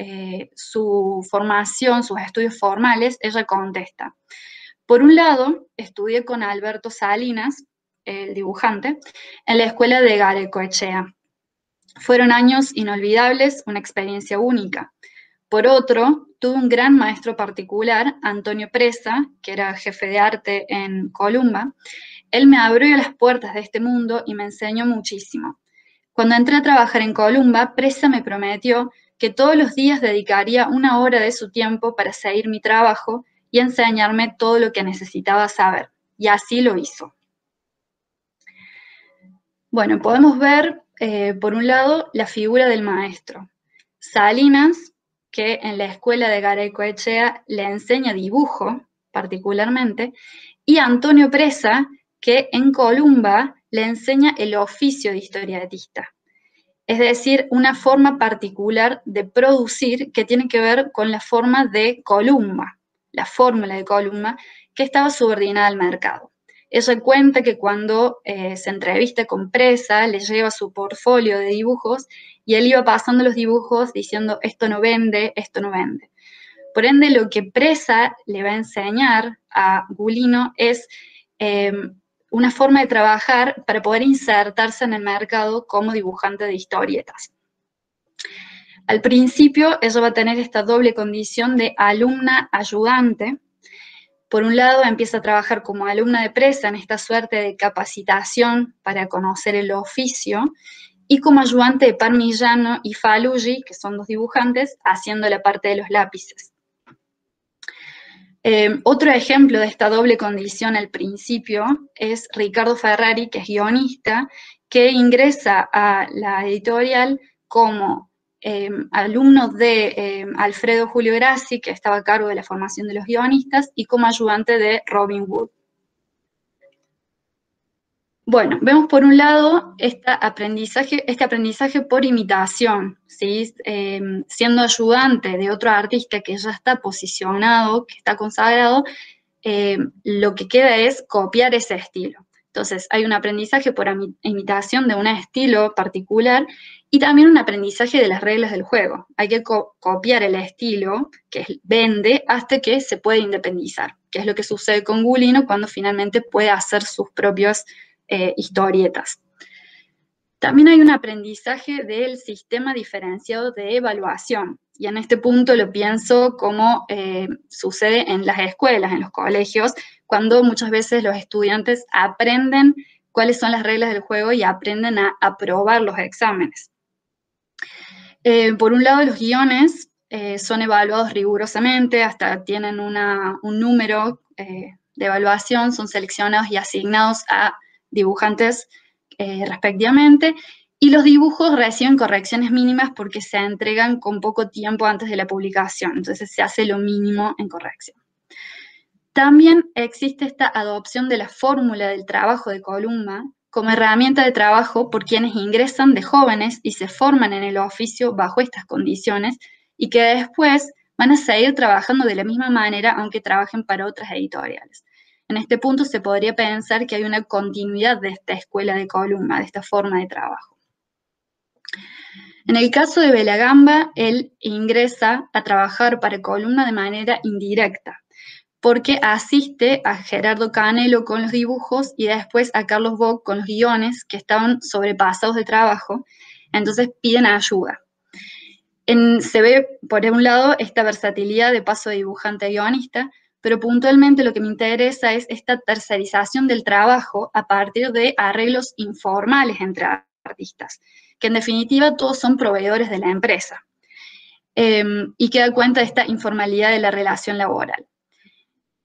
su formación, sus estudios formales, ella contesta: por un lado, estudié con Alberto Salinas, el dibujante, en la escuela de Garaikoetxea. Fueron años inolvidables, una experiencia única. Por otro, tuve un gran maestro particular, Antonio Presa, que era jefe de arte en Columba. Él me abrió las puertas de este mundo y me enseñó muchísimo. Cuando entré a trabajar en Columba, Presa me prometió que todos los días dedicaría 1 hora de su tiempo para seguir mi trabajo y enseñarme todo lo que necesitaba saber. Y así lo hizo. Bueno, podemos ver, por un lado, la figura del maestro. Salinas, que en la escuela de Garaikoetxea le enseña dibujo, particularmente, y Antonio Presa, que en Columba le enseña el oficio de historietista. Es decir, una forma particular de producir que tiene que ver con la forma de Columba, la fórmula de Columba, que estaba subordinada al mercado. Ella cuenta que cuando se entrevista con Presa, le lleva su portfolio de dibujos y él iba pasando los dibujos diciendo esto no vende, esto no vende. Por ende, lo que Presa le va a enseñar a Gulino es una forma de trabajar para poder insertarse en el mercado como dibujante de historietas. Al principio, ella va a tener esta doble condición de alumna-ayudante. Por un lado, empieza a trabajar como alumna de Presa en esta suerte de capacitación para conocer el oficio, y como ayudante de Parmigiano y Falugi, que son dos dibujantes, haciendo la parte de los lápices. Otro ejemplo de esta doble condición al principio es Ricardo Ferrari, que es guionista, que ingresa a la editorial como alumno de Alfredo Julio Grassi, que estaba a cargo de la formación de los guionistas, y como ayudante de Robin Wood. Bueno, vemos por un lado este aprendizaje por imitación, ¿sí? Siendo ayudante de otro artista que ya está posicionado, que está consagrado, lo que queda es copiar ese estilo. Entonces, hay un aprendizaje por imitación de un estilo particular y también un aprendizaje de las reglas del juego. Hay que copiar el estilo que vende hasta que se puede independizar, que es lo que sucede con Gulino cuando finalmente puede hacer sus propios historietas. También hay un aprendizaje del sistema diferenciado de evaluación, y en este punto lo pienso como sucede en las escuelas, en los colegios, cuando muchas veces los estudiantes aprenden cuáles son las reglas del juego y aprenden a aprobar los exámenes. Por un lado, los guiones son evaluados rigurosamente, hasta tienen un número de evaluación, son seleccionados y asignados a dibujantes respectivamente, y los dibujos reciben correcciones mínimas porque se entregan con poco tiempo antes de la publicación, entonces se hace lo mínimo en corrección. También existe esta adopción de la fórmula del trabajo de Columba como herramienta de trabajo por quienes ingresan de jóvenes y se forman en el oficio bajo estas condiciones y que después van a seguir trabajando de la misma manera aunque trabajen para otras editoriales. En este punto se podría pensar que hay una continuidad de esta escuela de Columba, de esta forma de trabajo. En el caso de Belagamba, él ingresa a trabajar para Columba de manera indirecta, porque asiste a Gerardo Canelo con los dibujos y después a Carlos Bock con los guiones que estaban sobrepasados de trabajo, entonces piden ayuda. Se ve, por un lado, esta versatilidad de paso de dibujante a guionista, pero puntualmente lo que me interesa es esta tercerización del trabajo a partir de arreglos informales entre artistas, que en definitiva todos son proveedores de la empresa, y que da cuenta de esta informalidad de la relación laboral.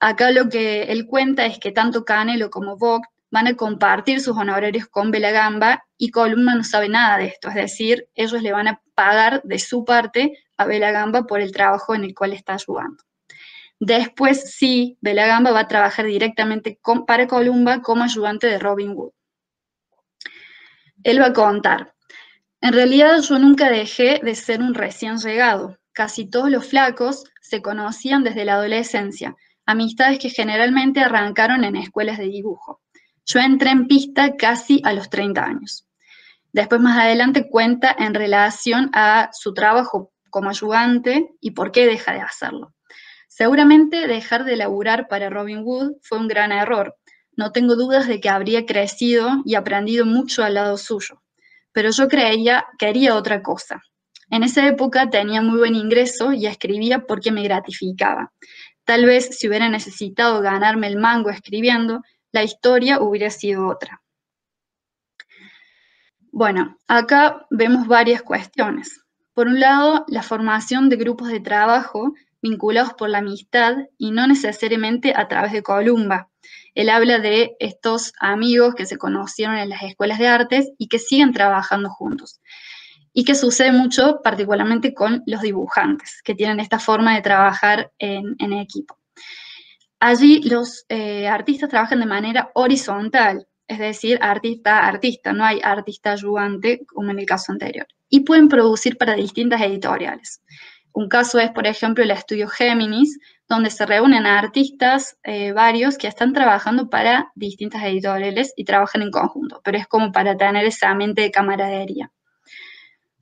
Acá lo que él cuenta es que tanto Canelo como Bock van a compartir sus honorarios con Belagamba y Columba no sabe nada de esto, es decir, ellos le van a pagar de su parte a Belagamba por el trabajo en el cual está ayudando. Después sí, Belagamba va a trabajar directamente para Columba como ayudante de Robin Wood. Él va a contar: en realidad yo nunca dejé de ser un recién llegado. Casi todos los flacos se conocían desde la adolescencia, amistades que generalmente arrancaron en escuelas de dibujo. Yo entré en pista casi a los 30 años. Después más adelante cuenta en relación a su trabajo como ayudante y por qué deja de hacerlo. Seguramente dejar de laburar para Robin Wood fue un gran error. No tengo dudas de que habría crecido y aprendido mucho al lado suyo. Pero yo quería otra cosa. En esa época tenía muy buen ingreso y escribía porque me gratificaba. Tal vez si hubiera necesitado ganarme el mango escribiendo, la historia hubiera sido otra. Bueno, acá vemos varias cuestiones. Por un lado, la formación de grupos de trabajo vinculados por la amistad y no necesariamente a través de Columba. Él habla de estos amigos que se conocieron en las escuelas de artes y que siguen trabajando juntos. Y que sucede mucho particularmente con los dibujantes, que tienen esta forma de trabajar en equipo. Allí los artistas trabajan de manera horizontal, es decir, artista a artista, no hay artista ayudante como en el caso anterior. Y pueden producir para distintas editoriales. Un caso es, por ejemplo, el estudio Géminis, donde se reúnen artistas varios que están trabajando para distintas editoriales y trabajan en conjunto, pero es como para tener esa mente de camaradería.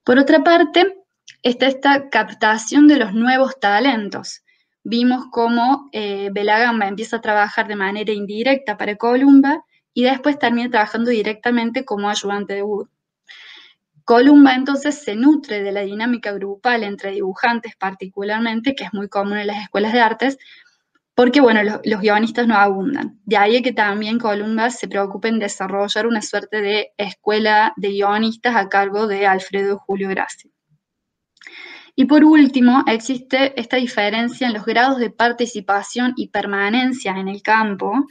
Por otra parte, está esta captación de los nuevos talentos. Vimos cómo Belagamba empieza a trabajar de manera indirecta para Columba y después termina trabajando directamente como ayudante de Wood. Columba entonces se nutre de la dinámica grupal entre dibujantes particularmente, que es muy común en las escuelas de artes, porque bueno, los guionistas no abundan. De ahí que también Columba se preocupe en desarrollar una suerte de escuela de guionistas a cargo de Alfredo Julio Grassi. Y por último, existe esta diferencia en los grados de participación y permanencia en el campo,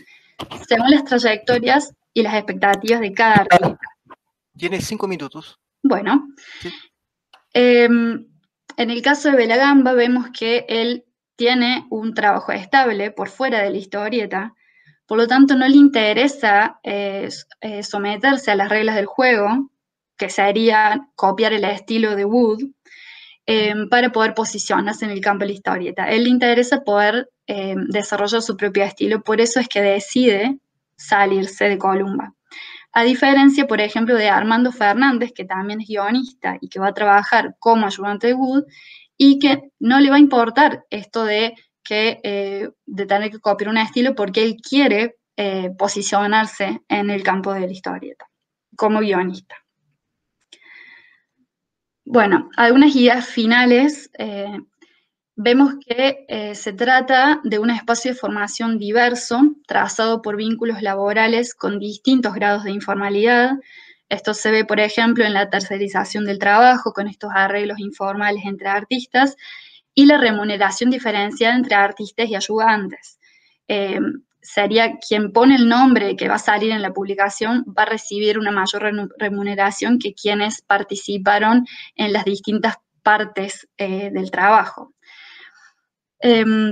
según las trayectorias y las expectativas de cada artista. Tienes 5 minutos. Bueno, Sí. en el caso de Belagamba vemos que él tiene un trabajo estable por fuera de la historieta, por lo tanto no le interesa someterse a las reglas del juego, que sería copiar el estilo de Wood, para poder posicionarse en el campo de la historieta. A él le interesa poder desarrollar su propio estilo, por eso es que decide salirse de Columba. A diferencia, por ejemplo, de Armando Fernández, que también es guionista y que va a trabajar como ayudante de Wood, y que no le va a importar esto de tener que copiar un estilo porque él quiere posicionarse en el campo de la historieta como guionista. Bueno, algunas ideas finales. Vemos que se trata de un espacio de formación diverso, trazado por vínculos laborales con distintos grados de informalidad. Esto se ve, por ejemplo, en la tercerización del trabajo, con estos arreglos informales entre artistas, y la remuneración diferenciada entre artistas y ayudantes. Sería quien pone el nombre que va a salir en la publicación, va a recibir una mayor remuneración que quienes participaron en las distintas partes del trabajo.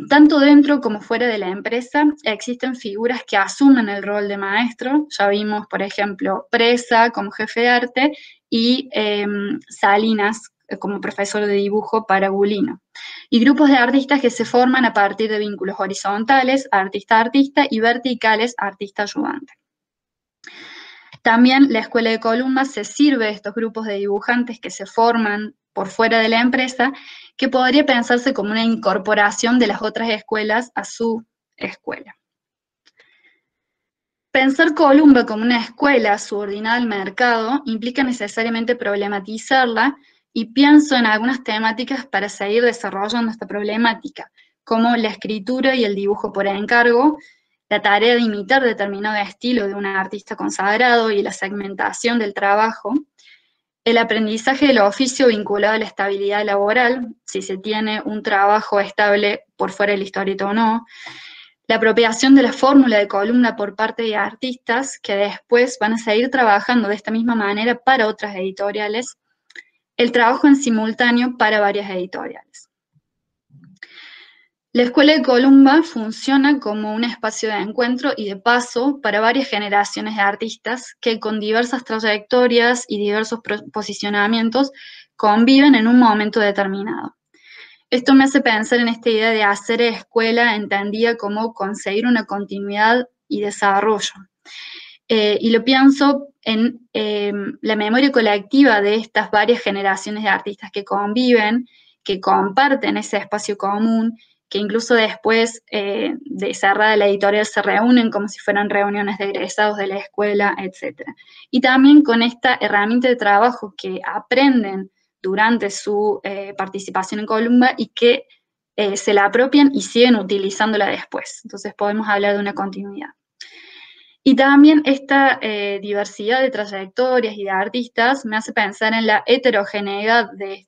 Tanto dentro como fuera de la empresa existen figuras que asumen el rol de maestro. Ya vimos, por ejemplo, Presa como jefe de arte y Salinas como profesor de dibujo para Gulino. Y grupos de artistas que se forman a partir de vínculos horizontales, artista-artista, y verticales, artista-ayudante. También la Escuela de Columba se sirve de estos grupos de dibujantes que se forman por fuera de la empresa, que podría pensarse como una incorporación de las otras escuelas a su escuela. Pensar Columba como una escuela subordinada al mercado implica necesariamente problematizarla, y pienso en algunas temáticas para seguir desarrollando esta problemática, como la escritura y el dibujo por encargo, la tarea de imitar determinado estilo de un artista consagrado y la segmentación del trabajo, el aprendizaje del oficio vinculado a la estabilidad laboral, si se tiene un trabajo estable por fuera de la historieta o no, la apropiación de la fórmula de Columba por parte de artistas que después van a seguir trabajando de esta misma manera para otras editoriales, el trabajo en simultáneo para varias editoriales. La Escuela de Columba funciona como un espacio de encuentro y de paso para varias generaciones de artistas que con diversas trayectorias y diversos posicionamientos conviven en un momento determinado. Esto me hace pensar en esta idea de hacer escuela entendida como conseguir una continuidad y desarrollo. Y lo pienso en la memoria colectiva de estas varias generaciones de artistas que conviven, que comparten ese espacio común, que incluso después de cerrada la editorial se reúnen como si fueran reuniones de egresados de la escuela, etc. Y también con esta herramienta de trabajo que aprenden durante su participación en Columba y que se la apropian y siguen utilizándola después. Entonces podemos hablar de una continuidad. Y también esta diversidad de trayectorias y de artistas me hace pensar en la heterogeneidad de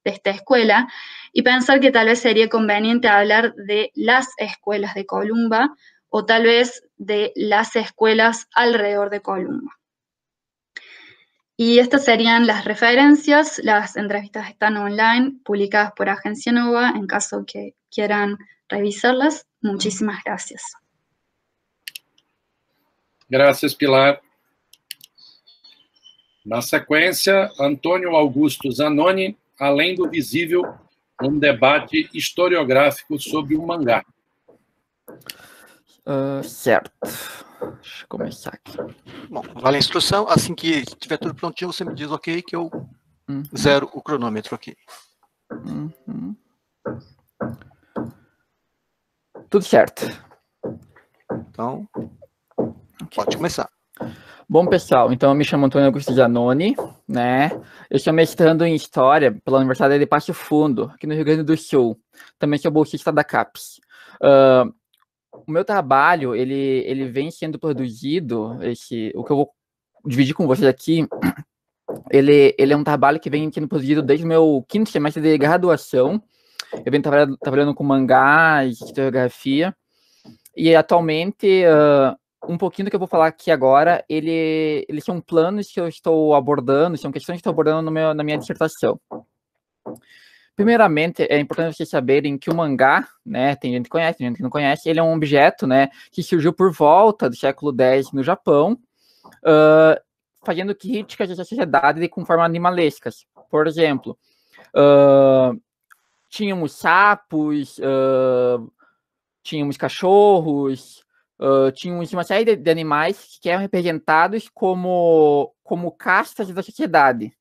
esta escuela y pensar que tal vez sería conveniente hablar de las escuelas de Columba o tal vez de las escuelas alrededor de Columba. Y estas serían las referencias. Las entrevistas están online, publicadas por Agencia Nova, en caso que quieran revisarlas. Muchísimas gracias. Gracias, Pilar. Na sequência, Antônio Augusto Zanoni, Além do Visível, um debate historiográfico sobre o mangá. Certo. Deixa eu começar aqui. Bom, vale a instrução. Assim que tiver tudo prontinho, você me diz ok, que eu zero o cronômetro aqui. Tudo certo. Então, pode começar. Bom, pessoal, então eu me chamo Antônio Augusto Zanoni, né? Eu sou mestrando em História pela Universidade de Passo Fundo, aqui no Rio Grande do Sul. Também sou bolsista da CAPES. O meu trabalho, ele vem sendo produzido, o que eu vou dividir com vocês aqui, ele é um trabalho que vem sendo produzido desde o meu 5º semestre de graduação. Eu venho trabalhando com mangás, historiografia, e atualmente... um pouquinho do que eu vou falar aqui agora, eles são planos que eu estou abordando, são questões que eu estou abordando na minha dissertação. Primeiramente, é importante vocês saberem que o mangá, né, tem gente que conhece, tem gente que não conhece, ele é um objeto, né, que surgiu por volta do século X no Japão, fazendo críticas à sociedade com formas animalescas. Por exemplo, tínhamos sapos, tínhamos cachorros, tínhamos uma série de animais que eram representados como castas da sociedade,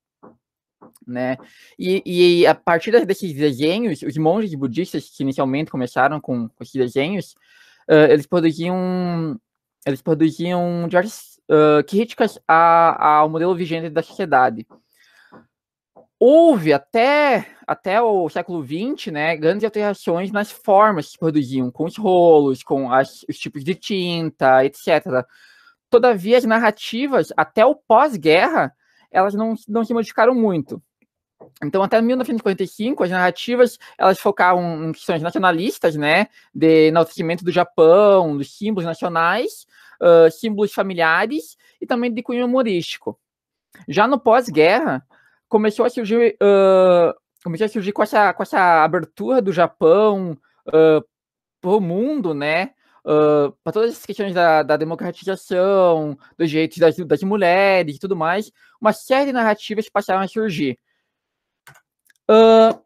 né? E a partir desses desenhos, os monges budistas que inicialmente começaram com esses desenhos, eles produziam diversas críticas ao modelo vigente da sociedade. Houve até o século XX, né, grandes alterações nas formas que se produziam, com os rolos, com os tipos de tinta, etc. Todavia, as narrativas, até o pós-guerra, elas não se modificaram muito. Então, até 1945, as narrativas, elas focavam em questões nacionalistas, né, de enaltecimento do Japão, dos símbolos nacionais, símbolos familiares e também de cunho humorístico. Já no pós-guerra, começou a surgir com essa abertura do Japão para o mundo, né? Para todas as questões da democratização, dos direitos das mulheres e tudo mais, uma série de narrativas passaram a surgir.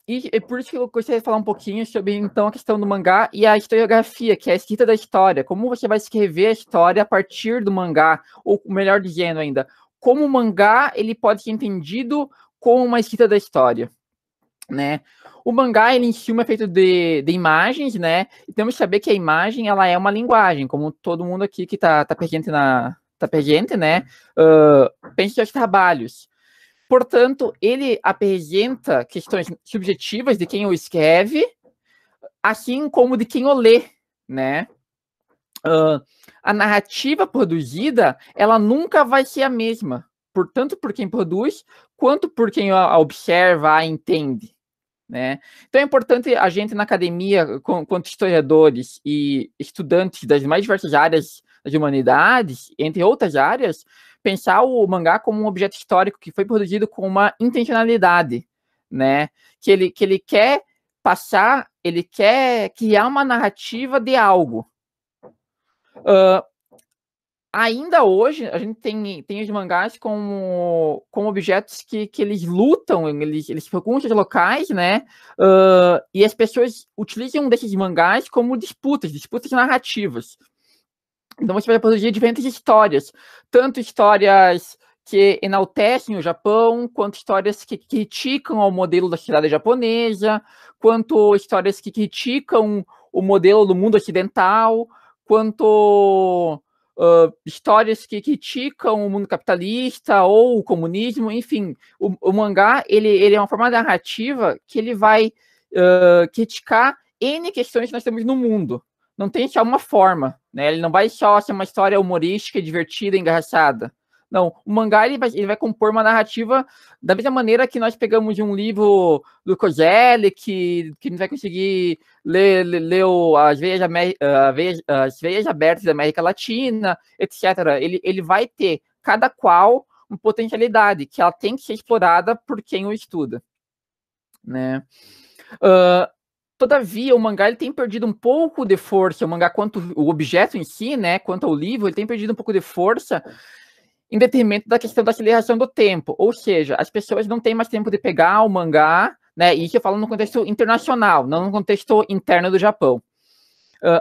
E por isso que eu gostaria de falar um pouquinho sobre, então, a questão do mangá e a historiografia, que é a escrita da história. Como você vai escrever a história a partir do mangá, ou melhor dizendo ainda, como o mangá ele pode ser entendido como uma escrita da história, né? O mangá, ele em si é feito de imagens, né? E temos que saber que a imagem, ela é uma linguagem, como todo mundo aqui que tá presente, né? Pensa em seus trabalhos. Portanto, ele apresenta questões subjetivas de quem o escreve, assim como de quem o lê, né? A narrativa produzida, ela nunca vai ser a mesma, tanto por quem produz, quanto por quem a observa, a entende, né? Então é importante a gente na academia, quanto historiadores e estudantes das mais diversas áreas das humanidades, entre outras áreas, pensar o mangá como um objeto histórico que foi produzido com uma intencionalidade, né? Que ele quer passar, ele quer criar uma narrativa de algo. Ainda hoje, a gente tem os mangás como objetos que eles lutam, eles procuram os locais, né? E as pessoas utilizam desses mangás como disputas narrativas. Então você vai produzir diferentes histórias, tanto histórias que enaltecem o Japão, quanto histórias que criticam o modelo da sociedade japonesa, quanto histórias que criticam o modelo do mundo ocidental, quanto histórias que criticam o mundo capitalista ou o comunismo, enfim. O mangá, ele é uma forma narrativa que ele vai criticar N questões que nós temos no mundo. Não tem só uma forma, né? Ele não vai só ser uma história humorística, divertida, engraçada. Não, o mangá ele vai compor uma narrativa da mesma maneira que nós pegamos um livro do Kozelli, que não vai conseguir ler as veias abertas da América Latina, etc. Ele vai ter, cada qual, uma potencialidade, que ela tem que ser explorada por quem o estuda, né? Todavia, o mangá ele tem perdido um pouco de força, o mangá quanto o objeto em si, né, quanto ao livro, ele tem perdido um pouco de força em detrimento da questão da aceleração do tempo. Ou seja, as pessoas não têm mais tempo de pegar o mangá, né? E isso eu falo no contexto internacional, não no contexto interno do Japão.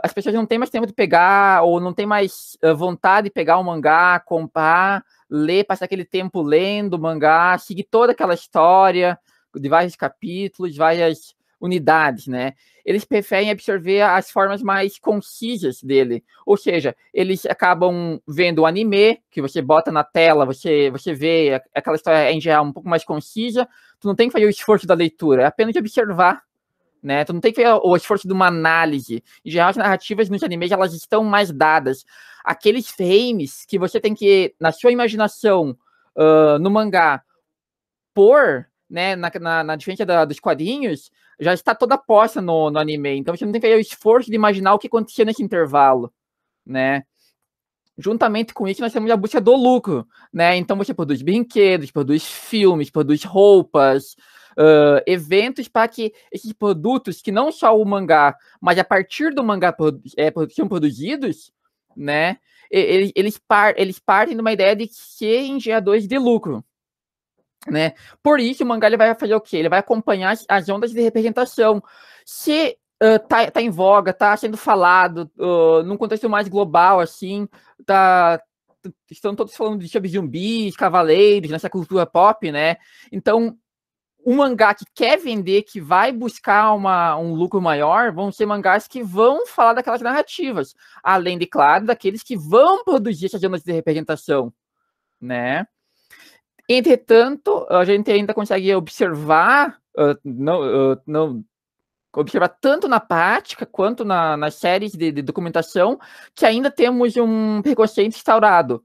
As pessoas não têm mais tempo de pegar, ou não têm mais vontade de pegar o mangá, comprar, ler, passar aquele tempo lendo o mangá, seguir toda aquela história de vários capítulos, várias unidades, né? Eles preferem absorver as formas mais concisas dele. Ou seja, eles acabam vendo o anime, que você bota na tela, você vê aquela história em geral um pouco mais concisa, tu não tem que fazer o esforço da leitura, é apenas de observar, né? Tu não tem que fazer o esforço de uma análise. Em geral, as narrativas nos animes, elas estão mais dadas. Aqueles frames que você tem que, na sua imaginação, no mangá, pôr, né, na diferença dos quadrinhos, já está toda posta no anime. Então, você não tem que fazer o esforço de imaginar o que acontecia nesse intervalo, né? Juntamente com isso, nós temos a busca do lucro, né? Então, você produz brinquedos, produz filmes, produz roupas, eventos para que esses produtos, que não só o mangá, mas a partir do mangá são produzidos, né? Eles partem de uma ideia de serem geradores de lucro, né? Por isso, o mangá ele vai fazer o quê? Ele vai acompanhar as ondas de representação. Se tá em voga, tá sendo falado num contexto mais global, assim, estão todos falando de zumbis, cavaleiros, nessa cultura pop, né? Então, um mangá que quer vender, que vai buscar um lucro maior, vão ser mangás que vão falar daquelas narrativas, além de, claro, daqueles que vão produzir essas ondas de representação, né? Entretanto, a gente ainda consegue observar, observar tanto na prática quanto nas séries de documentação, que ainda temos um preconceito instaurado.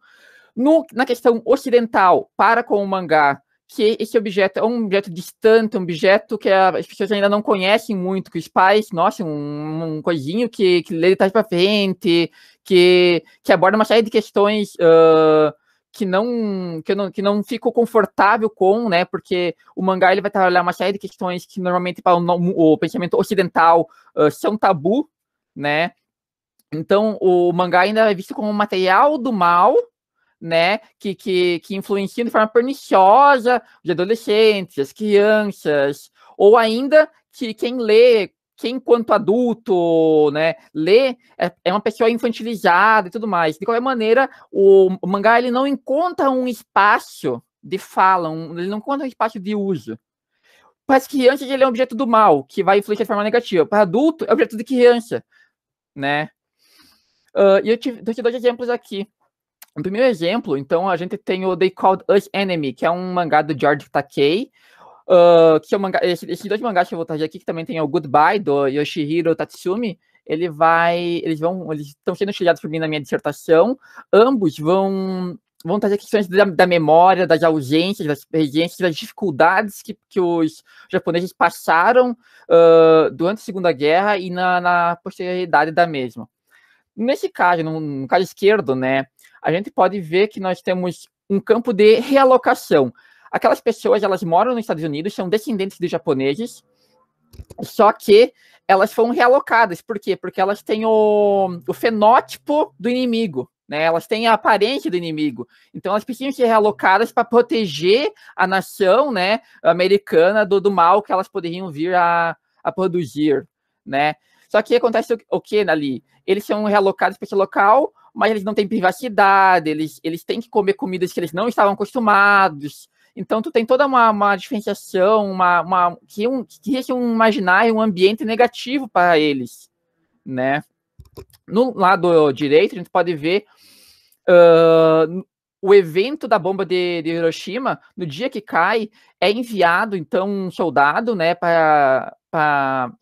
Na questão ocidental, para com o mangá, que esse objeto é um objeto distante, um objeto que as pessoas ainda não conhecem muito, que os pais, nossa, um coisinho que lê de trás para frente, que aborda uma série de questões que não fico confortável com, né? Porque o mangá ele vai trabalhar uma série de questões que normalmente para o pensamento ocidental são tabu, né? Então o mangá ainda é visto como um material do mal, né? Que influencia de forma perniciosa os adolescentes, as crianças, ou ainda que quem lê, quem enquanto adulto, né, lê, é uma pessoa infantilizada e tudo mais. De qualquer maneira, o mangá ele não encontra um espaço de fala, ele não encontra um espaço de uso. Para as crianças, ele é um objeto do mal, que vai influenciar de forma negativa. Para adulto, é objeto de criança, né? E eu te dois exemplos aqui. O primeiro exemplo, então, a gente tem o They Called Us Enemy, que é um mangá do George Takei, que é um mangá, esses dois mangás que eu vou trazer aqui, que também tem o Goodbye, do Yoshihiro Tatsumi, eles estão sendo estudados por mim na minha dissertação. Ambos vão trazer questões da memória, das ausências, das presenças, das dificuldades que os japoneses passaram durante a Segunda Guerra e na posterioridade da mesma. Nesse caso, no caso esquerdo, né, a gente pode ver que nós temos um campo de realocação. Aquelas pessoas, elas moram nos Estados Unidos, são descendentes de japoneses, só que elas foram realocadas. Por quê? Porque elas têm o fenótipo do inimigo, né? Elas têm a aparência do inimigo. Então, elas precisam ser realocadas para proteger a nação, né, americana do mal que elas poderiam vir a produzir, né? Só que acontece o que ali? Eles são realocados para esse local, mas eles não têm privacidade, eles têm que comer comidas que eles não estavam acostumados. Então, tu tem toda uma diferenciação, cria-se um imaginário, um ambiente negativo para eles, né? No lado direito, a gente pode ver o evento da bomba de Hiroshima. No dia que cai, é enviado, então, um soldado, né, para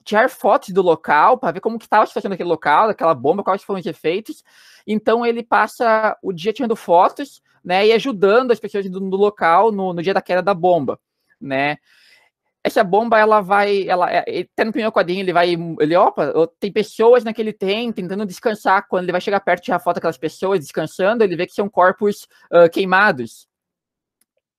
tirar fotos do local, para ver como que estava a situação daquele local, daquela bomba, quais foram os efeitos. Então, ele passa o dia tirando fotos, né, e ajudando as pessoas do local no dia da queda da bomba, né. Essa bomba, até no primeiro quadrinho, tem pessoas naquele trem tentando descansar. Quando ele vai chegar perto e tirar foto daquelas pessoas descansando, ele vê que são corpos queimados.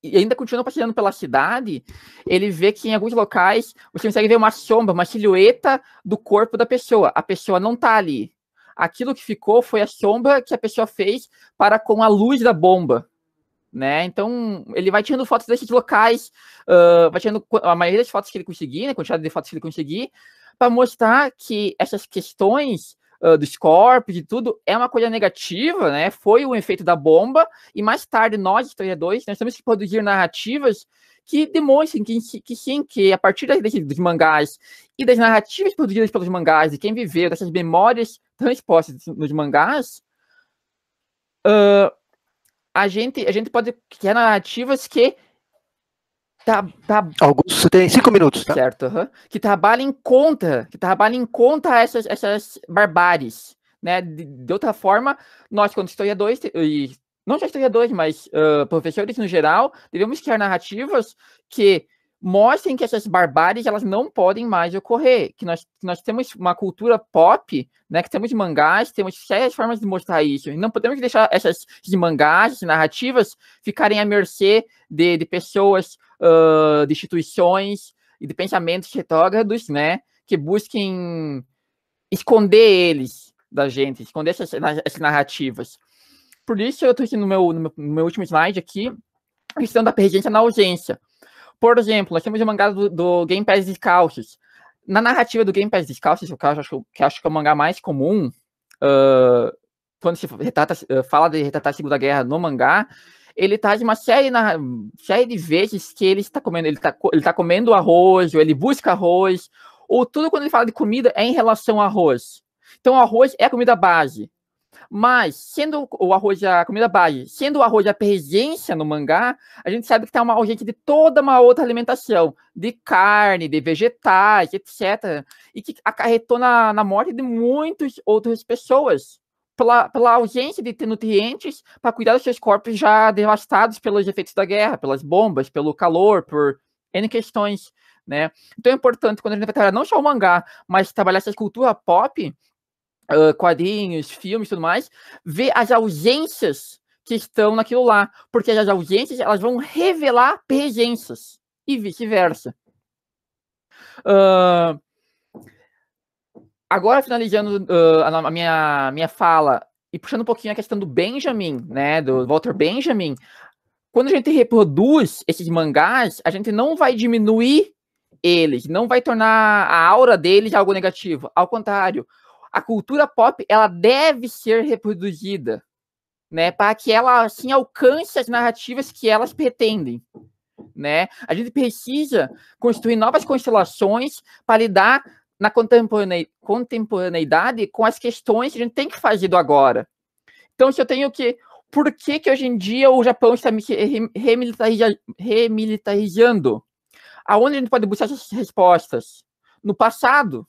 E ainda continua passeando pela cidade, ele vê que em alguns locais você consegue ver uma sombra, uma silhueta do corpo da pessoa. A pessoa não tá ali. Aquilo que ficou foi a sombra que a pessoa fez para com a luz da bomba, né? Então, ele vai tirando fotos desses locais, vai tirando a maioria das fotos que ele conseguir, né? A quantidade de fotos que ele conseguir, para mostrar que essas questões dos corpos e tudo é uma coisa negativa, né? Foi o efeito da bomba, e mais tarde nós, historiadores, nós temos que produzir narrativas que demonstrem que sim, que a partir dos mangás e das narrativas produzidas pelos mangás, e quem viveu dessas memórias transpostas nos mangás, a gente pode criar narrativas que Augusto, você tem 5 minutos, tá? Certo, que trabalhem contra essas barbáries, né? De outra forma, nós, quando historiadores, e não só historiadores, mas professores no geral, devemos criar narrativas que mostrem que essas barbáries elas não podem mais ocorrer, que nós temos uma cultura pop, né? Que temos mangás, temos sérias formas de mostrar isso, e não podemos deixar esses mangás, essas narrativas, ficarem à mercê de pessoas, de instituições e de pensamentos retrógrados, né, que busquem esconder eles da gente, esconder essas narrativas. Por isso, eu trouxe no meu último slide aqui a questão da presença na ausência. Por exemplo, nós temos o mangá do Game Pés Descalços. Na narrativa do Game Pés Descalços, que acho que é o mangá mais comum, quando se fala de retratar a Segunda Guerra no mangá, ele traz uma série de vezes que ele está comendo arroz, ou ele busca arroz, ou tudo quando ele fala de comida é em relação ao arroz. Então, o arroz é a comida base. Mas, sendo o arroz a comida base, sendo o arroz a presença no mangá, a gente sabe que está uma ausência de toda uma outra alimentação, de carne, de vegetais, etc. E que acarretou na morte de muitas outras pessoas. Pela ausência de ter nutrientes para cuidar dos seus corpos já devastados pelos efeitos da guerra, pelas bombas, pelo calor, por N questões, né? Então é importante, quando a gente vai trabalhar não só o mangá, mas trabalhar essa cultura pop, quadrinhos, filmes e tudo mais, ver as ausências que estão naquilo lá, porque as ausências elas vão revelar presenças, e vice-versa. Agora, finalizando a minha fala e puxando um pouquinho a questão do Benjamin, né, do Walter Benjamin, quando a gente reproduz esses mangás, a gente não vai diminuir eles, não vai tornar a aura deles algo negativo. Ao contrário, a cultura pop ela deve ser reproduzida, né, para que ela assim alcance as narrativas que elas pretendem, né? A gente precisa construir novas constelações para lidar na contemporaneidade com as questões que a gente tem que fazer do agora. Então, se eu tenho que... Por que hoje em dia o Japão está remilitarizando? Aonde a gente pode buscar essas respostas? No passado.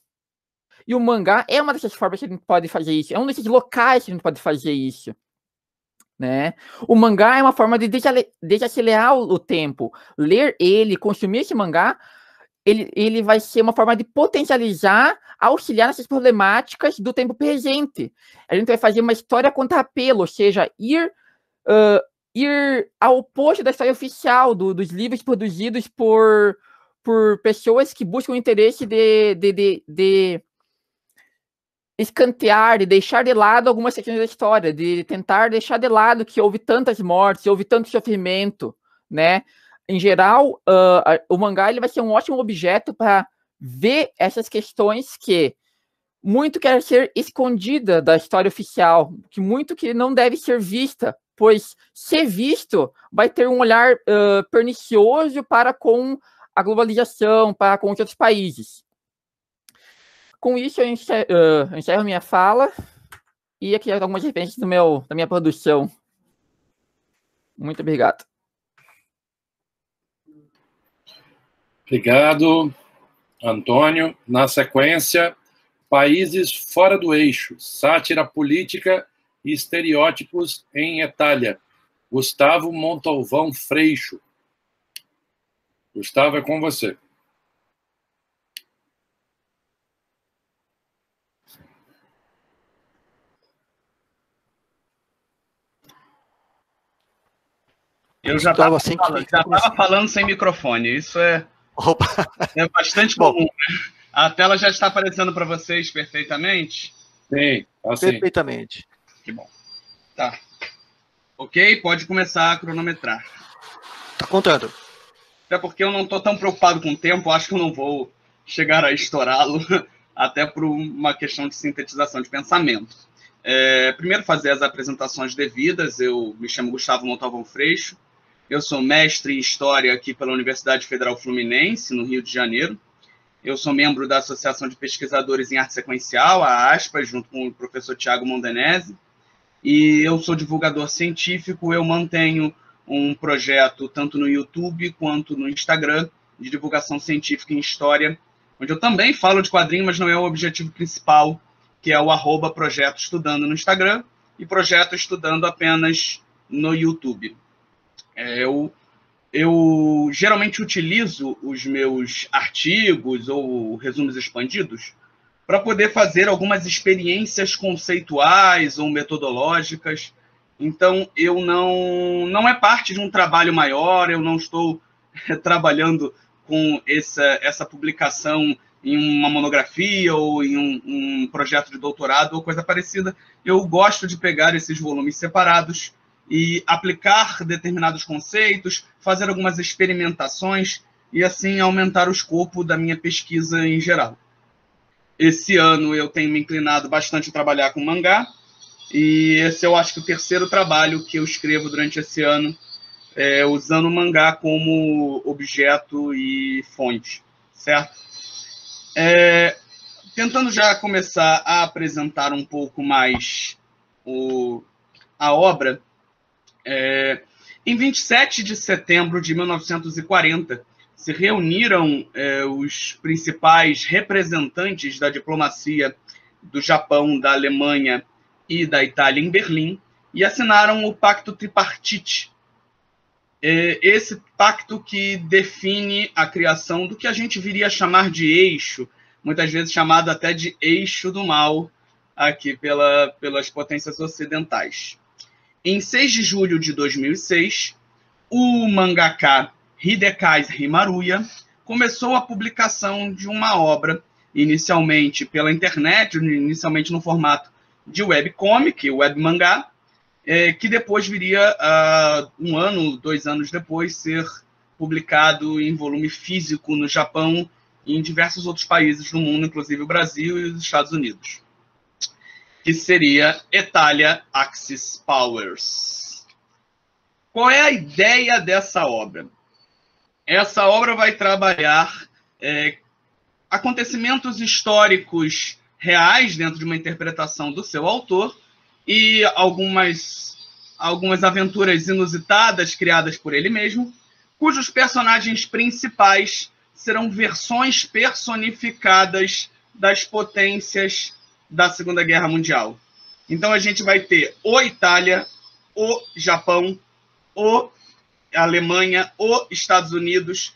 E o mangá é uma dessas formas que a gente pode fazer isso. É um desses locais que a gente pode fazer isso. Né? O mangá é uma forma de desacelerar o tempo. Ler ele, consumir esse mangá, ele vai ser uma forma de potencializar, auxiliar nessas problemáticas do tempo presente. A gente vai fazer uma história contra apelo, ou seja, ir ao oposto da história oficial, dos livros produzidos por pessoas que buscam o interesse de escantear, de deixar de lado algumas secções da história, de tentar deixar de lado que houve tantas mortes, houve tanto sofrimento, né? Em geral, o mangá ele vai ser um ótimo objeto para ver essas questões que muito quer ser escondida da história oficial, que muito que não deve ser vista, pois ser visto vai ter um olhar pernicioso para com a globalização, para com os outros países. Com isso, eu encerro minha fala e aqui algumas referências da minha produção. Muito obrigado. Obrigado, Antônio. Na sequência, países fora do eixo, sátira política e estereótipos em Itália. Gustavo Montalvão Freixo. Gustavo, é com você. Eu já estava falando sem microfone. Isso é bastante comum. Né? A tela já está aparecendo para vocês perfeitamente? Sim, assim. Perfeitamente. Que bom. Tá. Ok? Pode começar a cronometrar. Tá contando. Até porque eu não estou tão preocupado com o tempo, acho que eu não vou chegar a estourá-lo, até por uma questão de sintetização de pensamento. Primeiro, fazer as apresentações devidas. Eu me chamo Gustavo Montalvão Freixo, eu sou mestre em História aqui pela Universidade Federal Fluminense, no Rio de Janeiro. Eu sou membro da Associação de Pesquisadores em Arte Sequencial, a ASPAS, junto com o professor Tiago Mondenese, e eu sou divulgador científico. Eu mantenho um projeto tanto no YouTube quanto no Instagram de divulgação científica em História, onde eu também falo de quadrinho, mas não é o objetivo principal, que é o @Projeto Estudando no Instagram e Projeto Estudando apenas no YouTube. Eu geralmente utilizo os meus artigos ou resumos expandidos para poder fazer algumas experiências conceituais ou metodológicas. Então, eu não é parte de um trabalho maior, eu não estou trabalhando com essa publicação em uma monografia ou em um projeto de doutorado ou coisa parecida. Eu gosto de pegar esses volumes separados e aplicar determinados conceitos, fazer algumas experimentações e, assim, aumentar o escopo da minha pesquisa em geral. Esse ano eu tenho me inclinado bastante a trabalhar com mangá, e esse eu acho que o terceiro trabalho que eu escrevo durante esse ano, usando o mangá como objeto e fonte, certo? Tentando já começar a apresentar um pouco mais a obra, em 27 de setembro de 1940, se reuniram os principais representantes da diplomacia do Japão, da Alemanha e da Itália em Berlim, e assinaram o Pacto Tripartite. Esse pacto que define a criação do que a gente viria a chamar de eixo, muitas vezes chamado até de eixo do mal, aqui pelas potências ocidentais. Em 6 de julho de 2006, o mangaka Hidekazu Himaruya começou a publicação de uma obra, inicialmente pela internet, inicialmente no formato de webcomic, webmangá, que depois viria, 1 ano, 2 anos depois, ser publicado em volume físico no Japão e em diversos outros países do mundo, inclusive o Brasil e os Estados Unidos, que seria Italia Axis Powers. Qual é a ideia dessa obra? Essa obra vai trabalhar acontecimentos históricos reais dentro de uma interpretação do seu autor e algumas aventuras inusitadas criadas por ele mesmo, cujos personagens principais serão versões personificadas das potências da Segunda Guerra Mundial. Então a gente vai ter o Itália, o Japão, o Alemanha, o Estados Unidos.